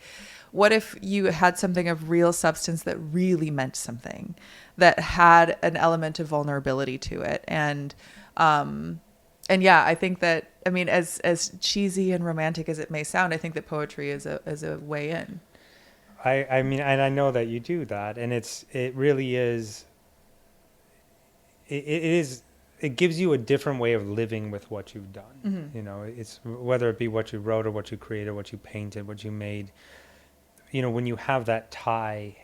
what if you had something of real substance that really meant something, that had an element of vulnerability to it? And yeah, I think that, I mean, as cheesy and romantic as it may sound, I think that poetry is a way in. I mean, and I know that you do that, and it really is. It gives you a different way of living with what you've done. It's whether it be what you wrote or what you created, what you painted, what you made. When you have that tie,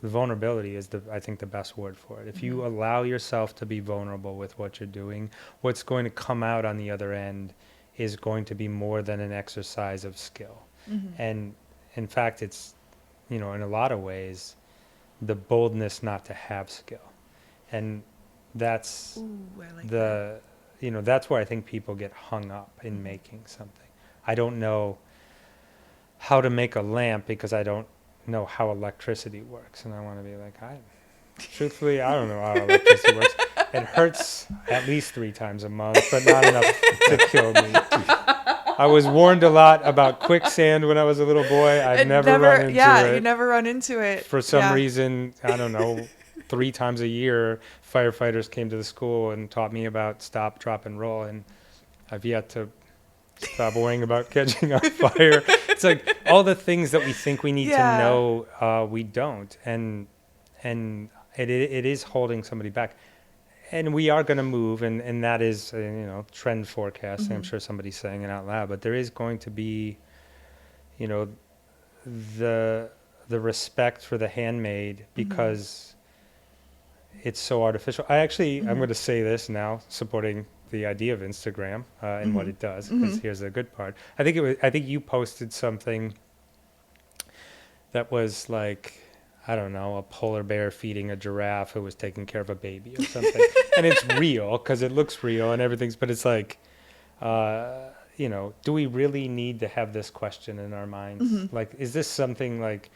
vulnerability is I think the best word for it. If you allow yourself to be vulnerable with what you're doing, what's going to come out on the other end is going to be more than an exercise of skill. And in fact, it's, in a lot of ways, the boldness not to have skill. And that's that's where I think people get hung up in making something. I don't know how to make a lamp because I don't know how electricity works. And I want to be like, truthfully, I don't know how electricity works. It hurts at least 3 times a month, but not enough to kill me. I was warned a lot about quicksand when I was a little boy. I've never run into it. you never run into it. For some reason, I don't know, 3 times a year, firefighters came to the school and taught me about stop, drop, and roll, and I've yet to stop worrying about catching on fire. It's like all the things that we think we need to know, we don't, and it is holding somebody back. And we are going to move, and that is, trend forecasting. I'm sure somebody's saying it out loud, but there is going to be, the respect for the handmade because it's so artificial. I'm going to say this now, supporting the idea of Instagram and what it does, because here's the good part. I think you posted something that was like, I don't know, a polar bear feeding a giraffe who was taking care of a baby or something. And it's real because it looks real and everything's, but it's like, do we really need to have this question in our minds? Like, is this something like,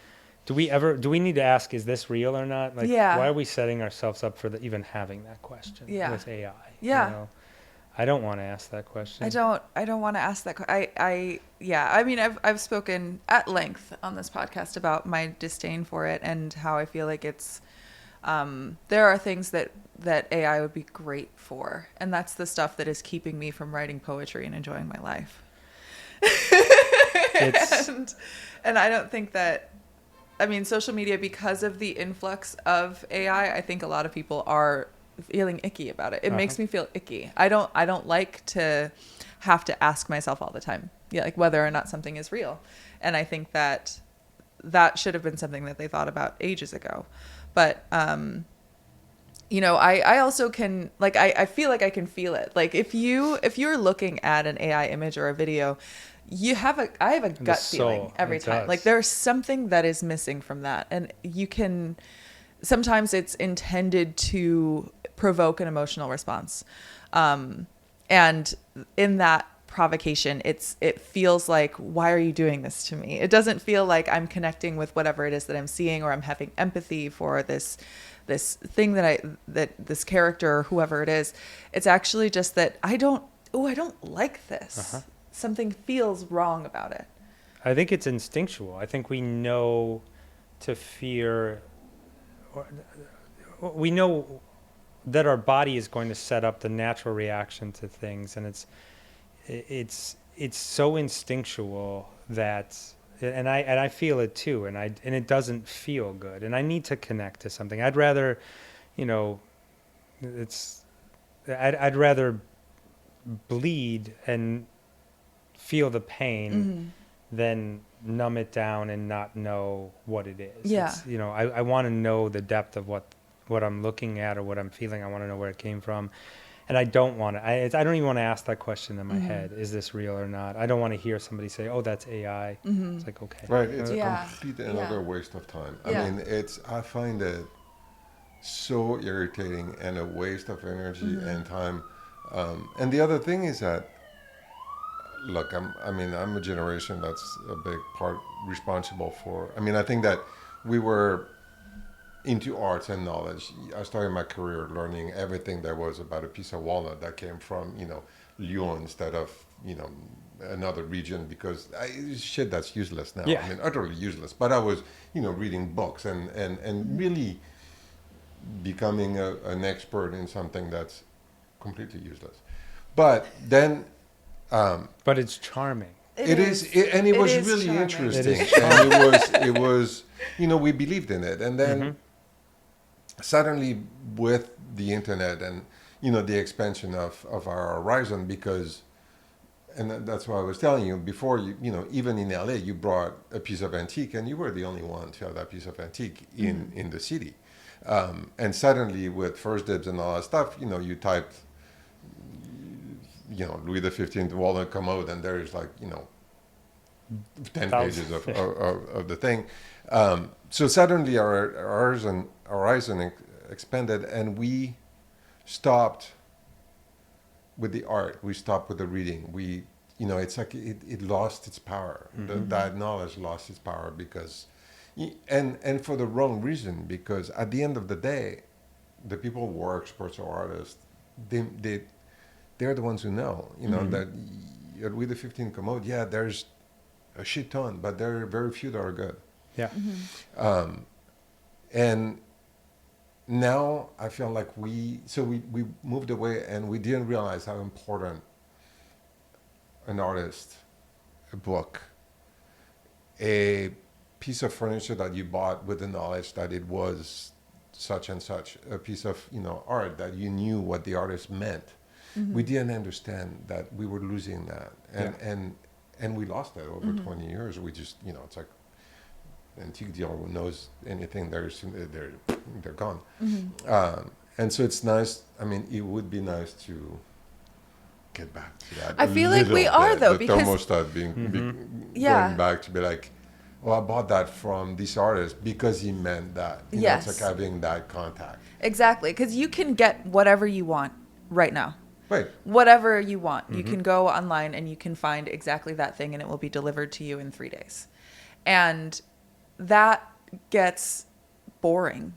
do we need to ask, is this real or not? Like, why are we setting ourselves up for even having that question with AI? Yeah. I don't want to ask that question. I don't want to ask that. I mean, I've spoken at length on this podcast about my disdain for it and how I feel like it's, there are things that AI would be great for. And that's the stuff that is keeping me from writing poetry and enjoying my life. And I don't think that, I mean, social media, because of the influx of AI, I think a lot of people are feeling icky about it. It makes me feel icky. I don't like to have to ask myself all the time, like whether or not something is real. And I think that should have been something that they thought about ages ago. But I also can, like, I feel like I can feel it. Like if you're looking at an AI image or a video, I have a gut feeling every time. Like there's something that is missing from that. And sometimes it's intended to provoke an emotional response. And in that provocation, it feels like, why are you doing this to me? It doesn't feel like I'm connecting with whatever it is that I'm seeing, or I'm having empathy for this thing that this character or whoever it is. It's actually just that I don't like this. Something feels wrong about it. I think it's instinctual. I think we know to fear, we know that our body is going to set up the natural reaction to things, and it's so instinctual that, and I feel it too, and it doesn't feel good, and I need to connect to something. I'd rather, I'd rather bleed and feel the pain than numb it down and not know what it is. Yeah. I want to know the depth of what I'm looking at or what I'm feeling. I want to know where it came from. And I don't want to, I don't even want to ask that question in my head. Is this real or not? I don't want to hear somebody say, oh, that's AI. It's like, okay. Right. It's a complete another waste of time. I mean, I find it so irritating and a waste of energy and time. And the other thing is that, look, I'm a generation that's a big part responsible for. I mean, I think that we were into arts and knowledge. I started my career learning everything there was about a piece of walnut that came from, Lyon instead of, another region, because shit that's useless now. Yeah. I mean, utterly useless. But I was, reading books and really becoming an expert in something that's completely useless. But then... but it's charming. It is really charming. interesting. And it was, we believed in it. And then suddenly with the internet and, the expansion of our horizon, because, and that's what I was telling you before, even in LA, you brought a piece of antique and you were the only one to have that piece of antique in the city. And suddenly with First Dibs and all that stuff, you typed, Louis XV walnut commode, and there's 10 pages of the thing. So suddenly our horizon expanded, and we stopped with the art. We stopped with the reading. It's like it lost its power. That knowledge lost its power because, and for the wrong reason, because at the end of the day, the people who are experts or artists, they they're the ones who know. You know that with the 15 commode, yeah, there's a shit ton, but there are very few that are good. Yeah. And now I feel like we moved away and we didn't realize how important an artist, a book, a piece of furniture that you bought with the knowledge that it was such and such, a piece of art that you knew what the artist meant. We didn't understand that we were losing that, and we lost that over 20 years. We just it's like antique dealer who knows anything, they're gone. And so it's nice. I mean, it would be nice to get back to that. I feel like we are, though, the because thermostat going back to be like, oh, I bought that from this artist because he meant that. Yes. It's like having that contact. Exactly, because you can get whatever you want right now. Right. Whatever you want. You can go online and you can find exactly that thing and it will be delivered to you in 3 days. And that gets boring.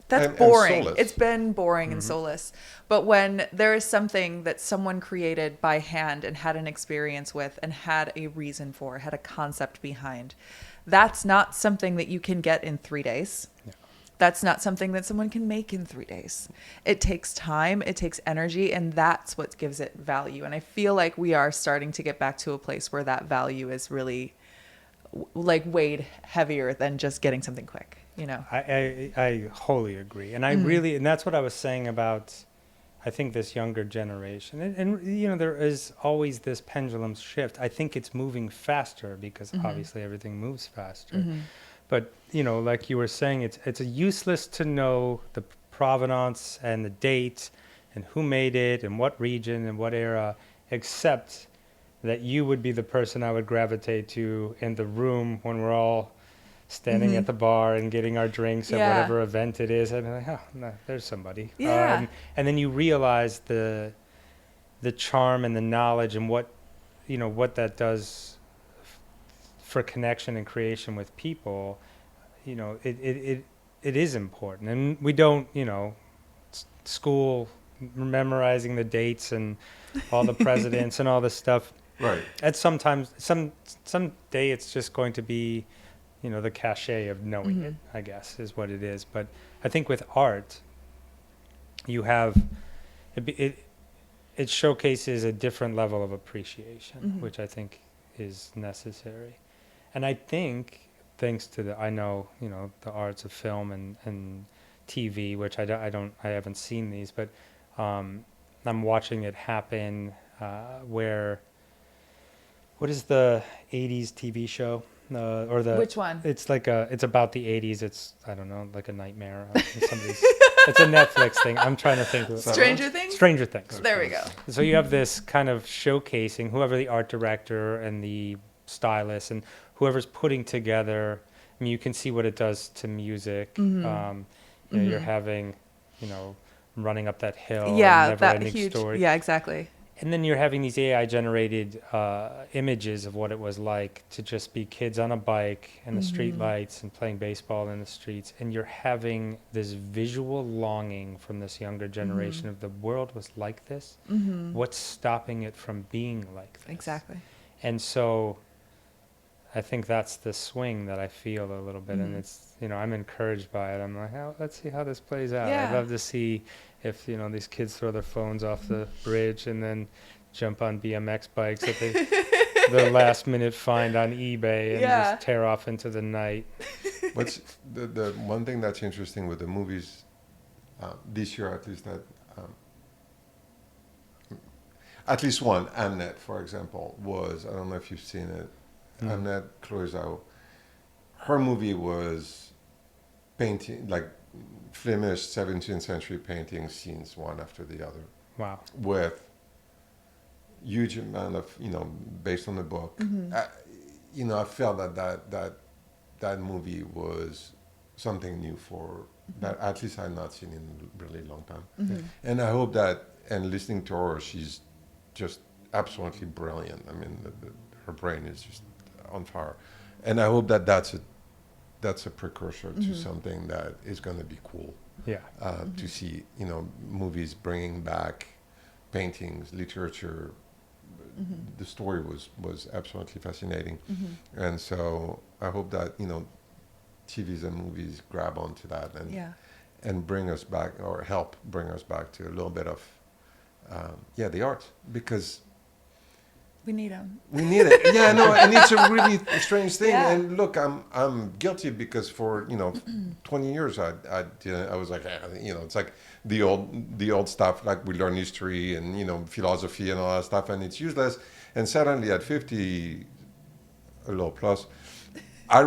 That's boring. soulless. It's been boring and soulless. But when there is something that someone created by hand and had an experience with and had a reason for, had a concept behind, that's not something that you can get in 3 days. Yeah. That's not something that someone can make in 3 days. It takes time, it takes energy, and that's what gives it value. And I feel like we are starting to get back to a place where that value is really like weighed heavier than just getting something quick, I wholly agree. And and that's what I was saying about, I think, this younger generation. And there is always this pendulum shift. I think it's moving faster because obviously everything moves faster. But, like you were saying, it's useless to know the provenance and the date and who made it and what region and what era, except that you would be the person I would gravitate to in the room when we're all standing at the bar and getting our drinks at whatever event it is. And I'm like, oh, no, there's somebody. Yeah. And then you realize the charm and the knowledge and what that does for connection and creation with people. It is important. And we don't, school memorizing the dates and all the presidents and all this stuff. Right. And sometimes, some day it's just going to be, the cachet of knowing it, I guess, is what it is. But I think with art, you have, it showcases a different level of appreciation, which I think is necessary. And I think, thanks to the arts of film and TV, which I haven't seen these, but I'm watching it happen where, what is the 80s TV show? Which one? It's it's about the 80s. It's, I don't know, like a nightmare. It's a Netflix thing. I'm trying to think of it. Stranger Things? Stranger Things. There we go. So you have this kind of showcasing whoever the art director and the stylist and whoever's putting together. I mean, you can see what it does to music. You're having, running up that hill. Yeah, Never that Ending huge. Story. Yeah, exactly. And then you're having these AI-generated images of what it was like to just be kids on a bike and the street lights and playing baseball in the streets. And you're having this visual longing from this younger generation of the world was like this. What's stopping it from being like this? Exactly. And so I think that's the swing that I feel a little bit. And it's, I'm encouraged by it. I'm like, let's see how this plays out. Yeah. I'd love to see if, these kids throw their phones off the bridge and then jump on BMX bikes that the last minute find on eBay and just tear off into the night. What's the one thing that's interesting with the movies this year, at least, that at least one, Annette, for example, was, I don't know if you've seen it, Annette Cloizot. Her movie was painting, like Flemish 17th century painting scenes one after the other. Wow. With huge amount of, based on the book. I felt that movie was something new for that, at least I've not seen in a really long time. And I hope that, and listening to her, she's just absolutely brilliant. I mean, her brain is just on fire. And I hope that that's a precursor to something that is going to be cool. Yeah. To see, movies bringing back paintings, literature. The story was absolutely fascinating, and so I hope that TVs and movies grab onto that and bring us back, or help bring us back to a little bit of the art, because We need them. we need it. Yeah, no, and it's a really strange thing. Yeah. And look, I'm guilty, because for 20 years I was like, it's like the old stuff, like we learn history and philosophy and all that stuff, and it's useless. And suddenly at 50, a little plus, I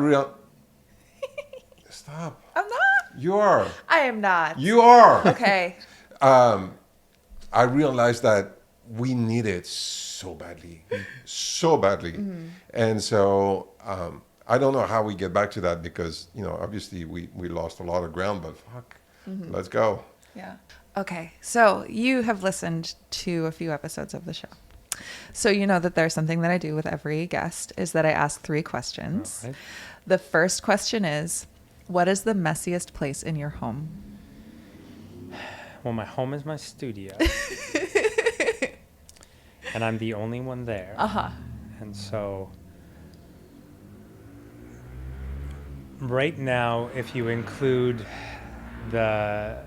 stop. I'm not. You are. I am not. You are. Okay. I realized that we need it so badly, so badly. And so I don't know how we get back to that, because, obviously we lost a lot of ground, but fuck, let's go. Yeah. Okay. So you have listened to a few episodes of the show. So you know that there's something that I do with every guest, is that I ask 3 questions. All right. The first question is, what is the messiest place in your home? Well, my home is my studio. And I'm the only one there. Uh-huh. And so right now, if you include the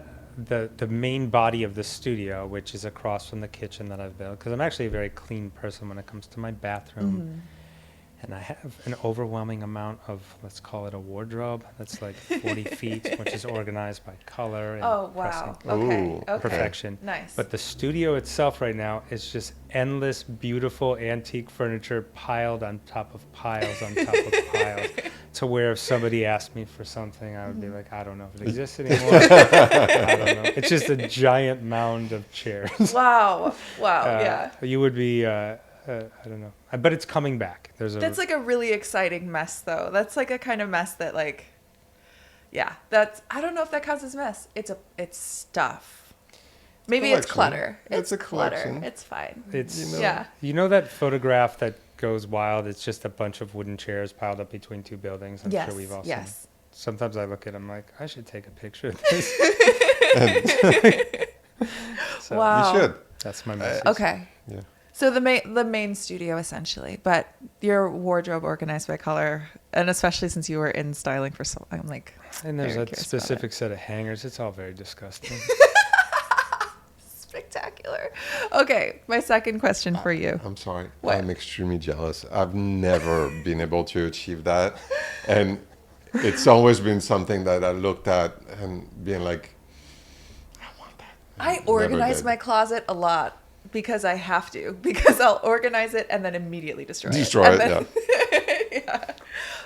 main body of the studio, which is across from the kitchen that I've built, because I'm actually a very clean person when it comes to my bathroom. And I have an overwhelming amount of, let's call it a wardrobe, that's like 40 feet, which is organized by color and Oh, wow. pressing. Okay. Ooh, Okay. Perfection. Nice. But the studio itself right now is just endless, beautiful antique furniture piled on top of piles on top of piles, to where if somebody asked me for something, I would be like, I don't know if it exists anymore. I don't know. It's just a giant mound of chairs. Wow. Wow. Yeah. You would be, I don't know. But it's coming back. That's like a really exciting mess, though. That's like a kind of mess that, like, I don't know if that counts as mess. It's stuff. Maybe it's Collection. clutter. It's a clutter. collection. It's fine. It's Yeah. You know that photograph that goes wild? It's just a bunch of wooden chairs piled up between 2 buildings. I'm Yes. sure we've all seen Yes. it. Sometimes I look at them like, I should take a picture of this. So Wow. You should. That's my message. Okay. Yeah. So the main studio, essentially, but your wardrobe organized by color, and especially since you were in styling for so long, I'm like, And there's very a curious about specific set of hangers. It's all very disgusting. spectacular. Okay, my second question for you. I'm sorry. What? I'm extremely jealous. I've never been able to achieve that. And it's always been something that I looked at and being like, I want that. I Never organize did. my closet a lot because I have to, because I'll organize it and then immediately destroy it. Destroy And it, then- yeah.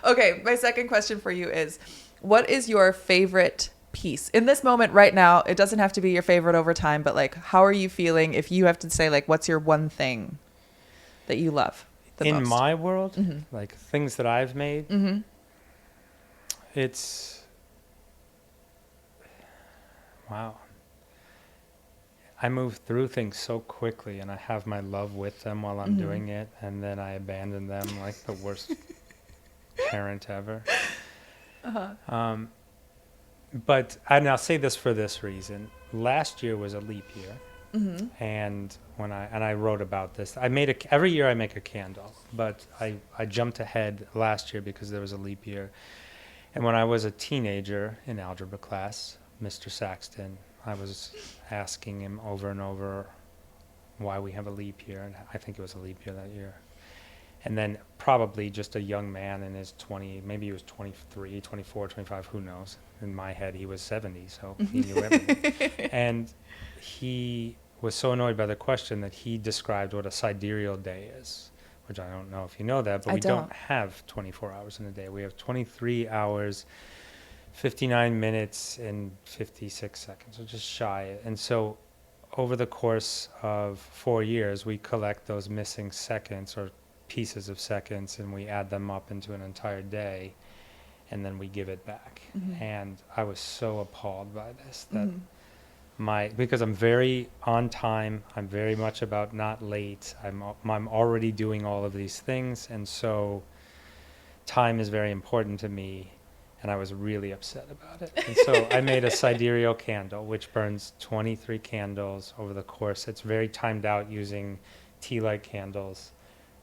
Okay, my second question for you is, what is your favorite piece in this moment right now? It doesn't have to be your favorite over time, but like, how are you feeling if you have to say, like, what's your one thing that you love the In most? my world, like things that I've made, it's wow. I move through things so quickly, and I have my love with them while I'm doing it, and then I abandon them like the worst parent ever. But I'll say this for this reason: last year was a leap year, and when I wrote about this, every year I make a candle, but I jumped ahead last year because there was a leap year, and when I was a teenager in algebra class, Mr. Saxton, I was asking him over and over why we have a leap year, and I think it was a leap year that year. And then probably just a young man in his 20, maybe he was 23, 24, 25, who knows. In my head, he was 70, so he knew everything. And he was so annoyed by the question that he described what a sidereal day is, which I don't know if you know that, but I we don't don't. have 24 hours in a day. We have 23 hours, 59 minutes, and 56 seconds, so just shy. And so over the course of 4 years, we collect those missing seconds or pieces of seconds, and we add them up into an entire day, and then we give it back. And I was so appalled by this that because I'm very on time, I'm very much about not late, I'm already doing all of these things, and so time is very important to me. and I was really upset about it. And so I made a sidereal candle, which burns 23 candles over the course. It's very timed out using tea light candles.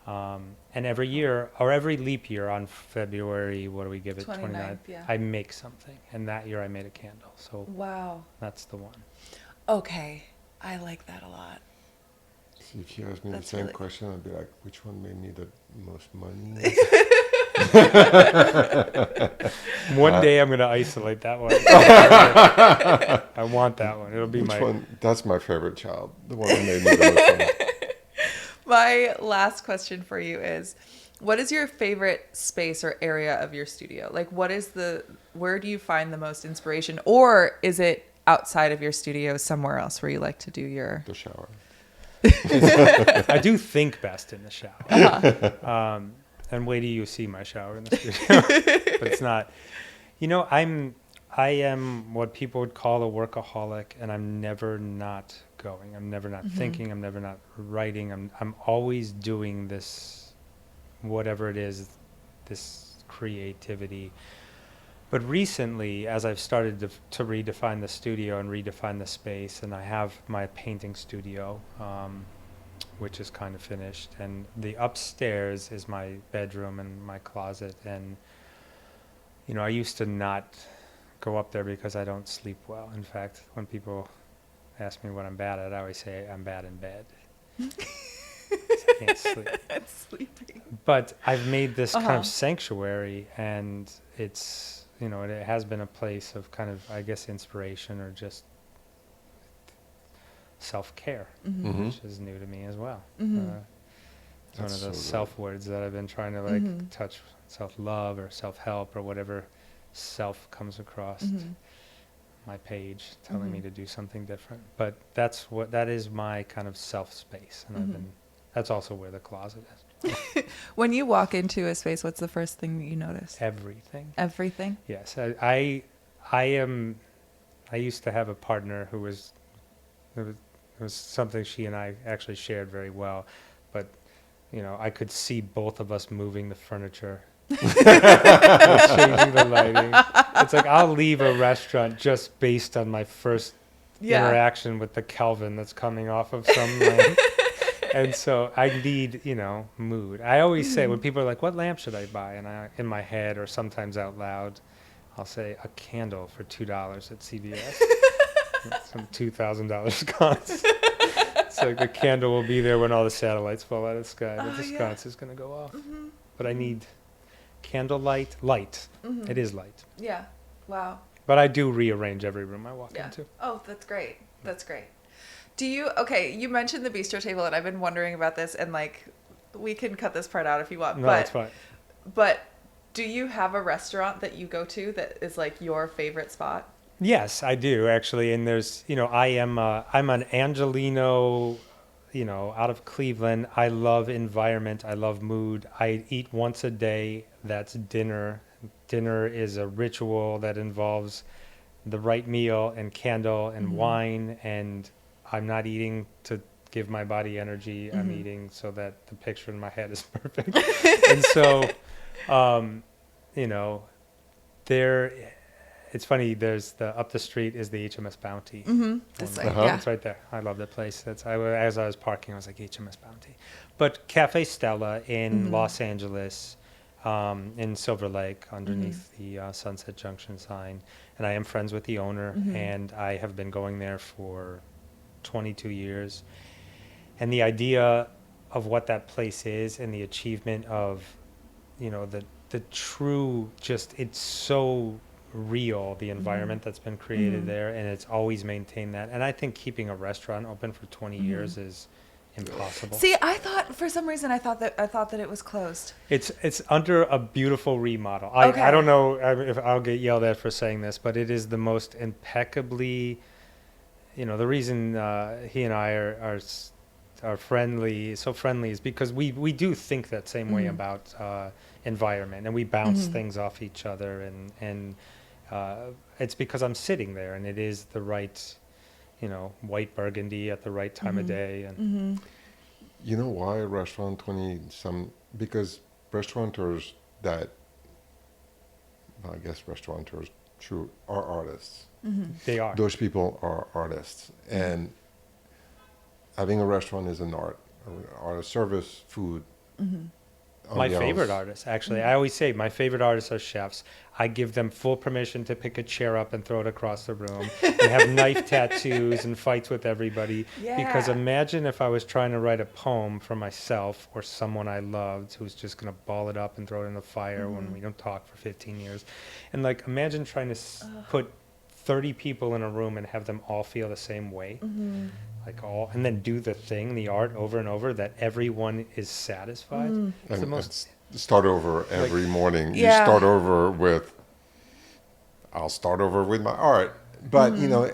And every year, or every leap year on February, what do we give it? 29th, yeah. I make something. And that year I made a candle. So Wow. that's the one. Okay. I like that a lot. See, if you asked me That's the same really- question, I'd be like, which one made me the most money? One day I'm going to isolate that one. I want that one. It'll be Which my... one? That's my favorite child. The one that made me the most money. My last question for you is, what is your favorite space or area of your studio? Like, where do you find the most inspiration? Or is it outside of your studio somewhere else where you like to do your... The shower. I do think best in the shower. And wait till you see my shower in the studio. But it's not. You know, I am what people would call a workaholic, and I'm never not going. I'm never not thinking. I'm never not writing. I'm always doing this, whatever it is, this creativity. But recently, as I've started to redefine the studio and redefine the space, and I have my painting studio, which is kind of finished, and the upstairs is my bedroom and my closet. And you know, I used to not go up there because I don't sleep well. In fact, when people ask me what I'm bad at, I always say I'm bad in bed. I can't sleep. It's sleeping. But I've made this kind Uh-huh. of sanctuary, and it's, you know, it has been a place of kind of, I guess, inspiration or just self-care, Mhm. which is new to me as well. Mhm. It's one That's of those so good. self words that I've been trying to like Mhm. touch, self-love or self-help or whatever self comes across Mhm. my page telling me Mhm. to do something different. But that is my kind of self space, and Mhm. that's also where the closet is. When you walk into a space, what's the first thing that you notice? Everything. Everything? Yes, I used to have a partner who was, it was something she and I actually shared very well, but you know, I could see both of us moving the furniture, changing the lighting. It's like I'll leave a restaurant just based on my first interaction with the Kelvin that's coming off of some lamp. And so I need, you know, mood. I always say when people are like, what lamp should I buy? And I, in my head or sometimes out loud, I'll say a candle for $2 at CVS. Some $2,000 sconce. It's like the candle will be there when all the satellites fall out of the sky, but the sconce is going to go off. But I need candlelight, light. It is light. Yeah. Wow. But I do rearrange every room I walk Yeah. into. Oh, that's great. That's great. You mentioned the bistro table, and I've been wondering about this, and like, we can cut this part out if you want. No, it's fine. But do you have a restaurant that you go to that is like your favorite spot? Yes, I do actually. And there's, you know, I'm an Angelino, you know, out of Cleveland. I love environment. I love mood. I eat once a day. That's dinner. Dinner is a ritual that involves the right meal and candle and wine. And I'm not eating to give my body energy. I'm eating so that the picture in my head is perfect. And so, you know, it's funny. There's up the street is the HMS Bounty. This One- way, yeah. It's right there. I love that place. As I was parking, I was like HMS Bounty. But Cafe Stella in Los Angeles, in Silver Lake, underneath the Sunset Junction sign, and I am friends with the owner, and I have been going there for 22 years. And the idea of what that place is, and the achievement of, you know, the true, just, it's so real, the environment that's been created there, and it's always maintained that. And I think keeping a restaurant open for 20 years is impossible. See, I thought for some reason I thought that it was closed. It's under a beautiful remodel. Okay. I don't know if I'll get yelled at for saying this, but it is the most impeccably, you know, the reason he and I are friendly, so friendly, is because we do think that same way about environment, and we bounce things off each other, and it's because I'm sitting there, and it is the right, you know, white burgundy at the right time of day, and You know why restaurant because restaurateurs that I guess restaurateurs true are artists. They are. Those people are artists, and having a restaurant is an art, or a service, food. My ambiance. favorite artists, actually. I always say my favorite artists are chefs. I give them full permission to pick a chair up and throw it across the room and have knife tattoos and fights with everybody. Because Yeah. imagine if I was trying to write a poem for myself or someone I loved who's just going to ball it up and throw it in the fire when we don't talk for 15 years. And like, imagine trying to put 30 people in a room and have them all feel the same way. Like all, and then do the thing, the art over and over that everyone is satisfied. It's the And most. start over every morning. Yeah. You start over with, I'll start over with my art. But, you know,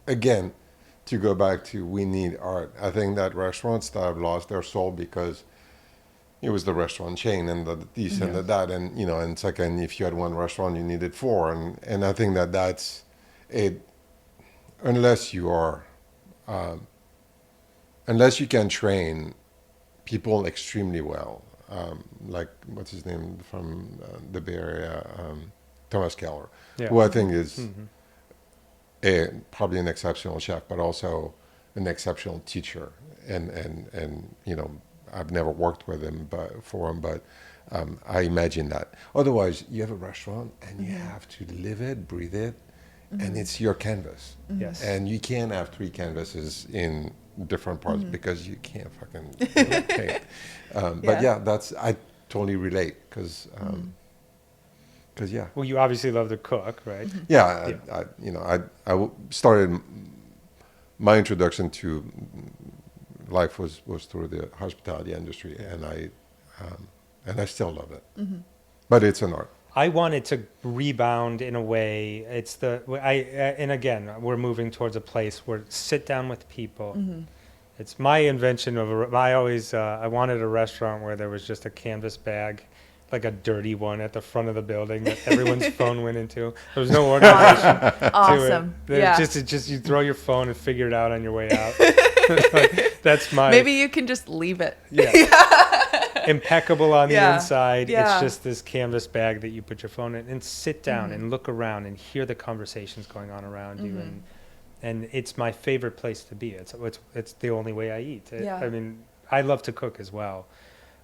again, to go back to we need art. I think that restaurants that have lost their soul because it was the restaurant chain and the this and the that. And, you know, and second, if you had one restaurant, you needed four. And I think that that's it, unless you are, unless you can train people extremely well, like what's his name from the Bay Area, Thomas Keller, Yeah. who I think is probably an exceptional chef, but also an exceptional teacher. And you know, I've never worked with him, but I imagine that. Otherwise, you have a restaurant and you have to live it, breathe it, and it's your canvas. Yes. And you can't have three canvases in different parts because you can't fucking paint. But yeah, that's I totally relate because yeah, Well, you obviously love to cook, right? yeah, I you know started my introduction to life was through the hospitality industry, and I still love it. But it's an art. I wanted to rebound in a way. It's and again, we're moving towards a place where sit down with people. It's my invention of I wanted a restaurant where there was just a canvas bag, like a dirty one at the front of the building that everyone's phone went into. There was no organization to Awesome. it. Yeah. It's just you throw your phone and figure it out on your way out. Like, that's my Maybe you can just leave it. impeccable on the Yeah. inside. Yeah. It's just this canvas bag that you put your phone in and sit down and look around and hear the conversations going on around you. And it's my favorite place to be. It's the only way I eat. Yeah. I mean, I love to cook as well.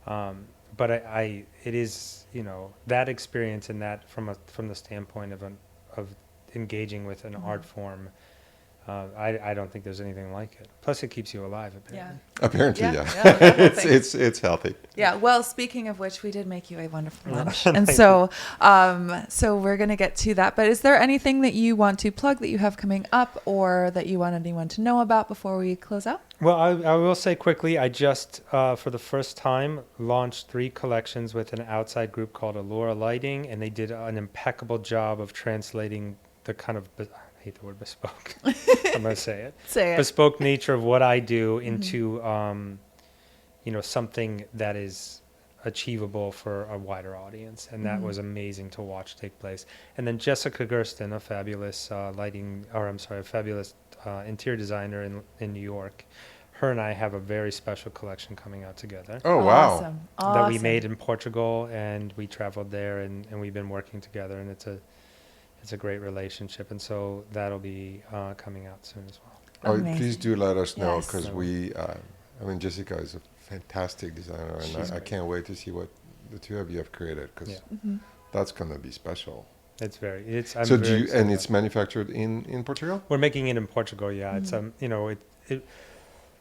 But it is, you know, that experience and that from the standpoint of engaging with an art form. I don't think there's anything like it. Plus, it keeps you alive. Apparently. Apparently, Yeah, yeah. yeah, definitely. it's healthy. Yeah. Well, speaking of which, we did make you a wonderful lunch, and so we're gonna get to that. But is there anything that you want to plug that you have coming up, or that you want anyone to know about before we close out? Well, I will say quickly, I just, for the first time, launched 3 collections with an outside group called Allura Lighting, and they did an impeccable job of translating the kind of, I hate the word bespoke, I'm going to say it. Say it. Bespoke nature of what I do into, you know, something that is achievable for a wider audience. And that was amazing to watch take place. And then Jessica Gersten, a fabulous interior designer in New York. Her and I have a very special collection coming out together Oh wow! Awesome. that we made in Portugal, and we traveled there and we've been working together, and it's a great relationship, and so that'll be coming out soon as well. Oh, Amazing. please do let us know Yes. because I mean, Jessica is a fantastic designer, She's and I great. can't wait to see what the two of you have created because Yeah. that's gonna be special. I'm So very do you? excited And about it's it. manufactured in Portugal. We're making it in Portugal. Yeah, it's you know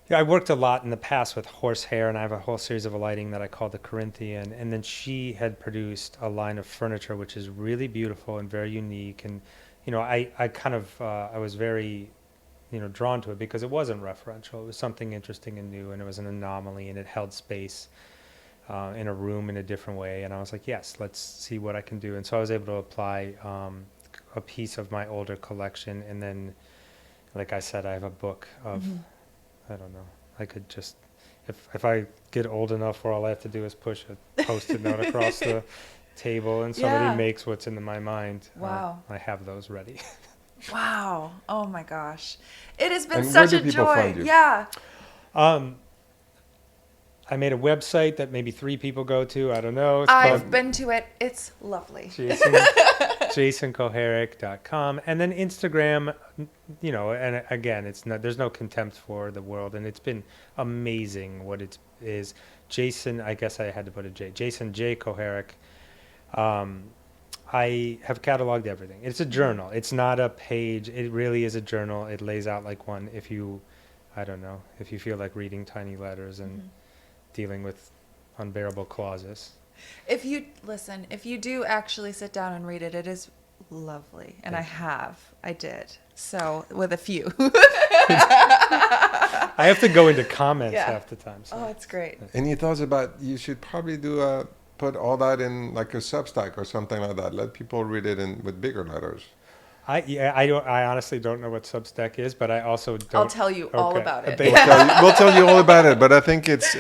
yeah, I worked a lot in the past with horsehair, and I have a whole series of lighting that I call the Corinthian. And then she had produced a line of furniture which is really beautiful and very unique. And you know, I kind of I was very, you know, drawn to it because it wasn't referential. It was something interesting and new, and it was an anomaly, and it held space in a room in a different way. And I was like, yes, let's see what I can do. And so I was able to apply a piece of my older collection, and then, like I said, I have a book of. I don't know. I could just, if I get old enough where all I have to do is push a Post-it note across the table and somebody Yeah. makes what's in my mind. Wow. I have those ready. Wow. Oh my gosh. It has been And such where a do people joy. find you? Yeah. I made a website that maybe 3 people go to. I don't know. It's I've called been to it. It's lovely. jasonkoharik.com. And then Instagram, and again, there's no contempt for the world. And it's been amazing what it is. Jason, I guess I had to put a J. Jason J. Koharik. I have cataloged everything. It's a journal. It's not a page. It really is a journal. It lays out like one if you feel like reading tiny letters and dealing with unbearable clauses. If you do actually sit down and read it, it is lovely. And I did. So with a few. I have to go into comments half the time. So. Oh, it's great. Any thoughts about you should probably put all that in like a Substack or something like that. Let people read it with bigger letters. I honestly don't know what Substack is, but I also don't. I'll tell you all about it. We'll tell you all about it, but I think it's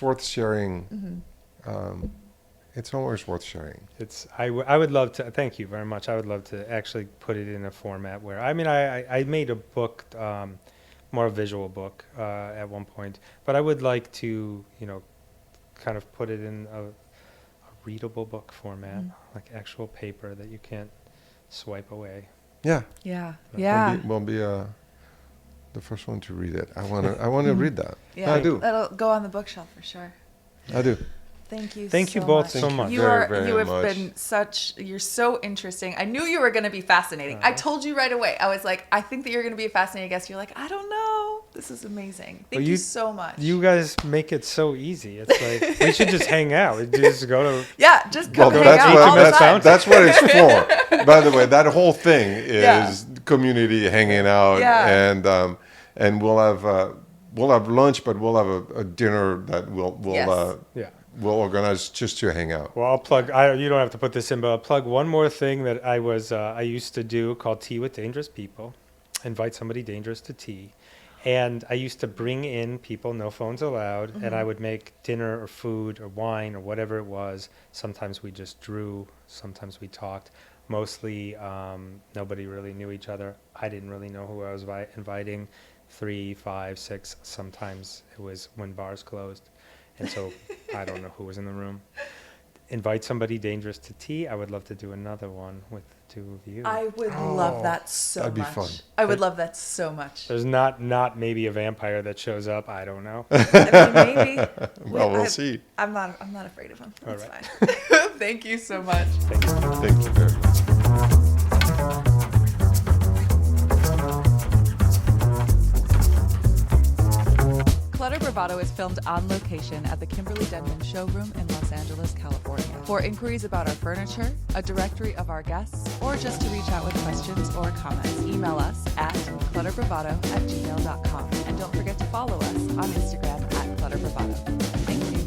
worth sharing. It's always worth sharing. I would love to. Thank you very much. I would love to actually put it in a format where I made a book, more a visual book at one point, but I would like to kind of put it in a readable book format, like actual paper that you can't swipe away. Yeah. We'll be the first one to read it. I want to read that. Yeah, I do. That'll go on the bookshelf for sure. I do. Thank you. Thank you both so much. You have been you're so interesting. I knew you were going to be fascinating. I told you right away. I was like, I think that you're going to be a fascinating guest. You're like, I don't know. This is amazing. Thank you so much. You guys make it so easy. It's like we should just hang out. We just go to just come hang out all the time. That's what it's for. By the way, that whole thing is community hanging out, and we'll have lunch, but we'll have a dinner that we'll organize just to hang out. Well, I'll plug. You don't have to put this in, but I'll plug one more thing that I used to do called Tea with Dangerous People. Invite somebody dangerous to tea. And I used to bring in people, no phones allowed, and I would make dinner or food or wine or whatever it was. Sometimes we just drew, sometimes we talked. Mostly nobody really knew each other. I didn't really know who I was inviting. 3, 5, 6. Sometimes it was when bars closed. And so I don't know who was in the room. Invite somebody dangerous to tea. I would love to do another one with the 2 of you. I would love that so much. That'd be fun. I would love that so much. There's not maybe a vampire that shows up. I don't know. I mean, maybe. Well, we'll see. I'm not afraid of him. That's All right. fine. Thank you so much. Thank you very much. Clutter Bravado is filmed on location at the Kimberly Denman Showroom in Los Angeles, California. For inquiries about our furniture, a directory of our guests, or just to reach out with questions or comments, email us at clutterbravado@gmail.com. And don't forget to follow us on Instagram @clutterbravado. Thank you.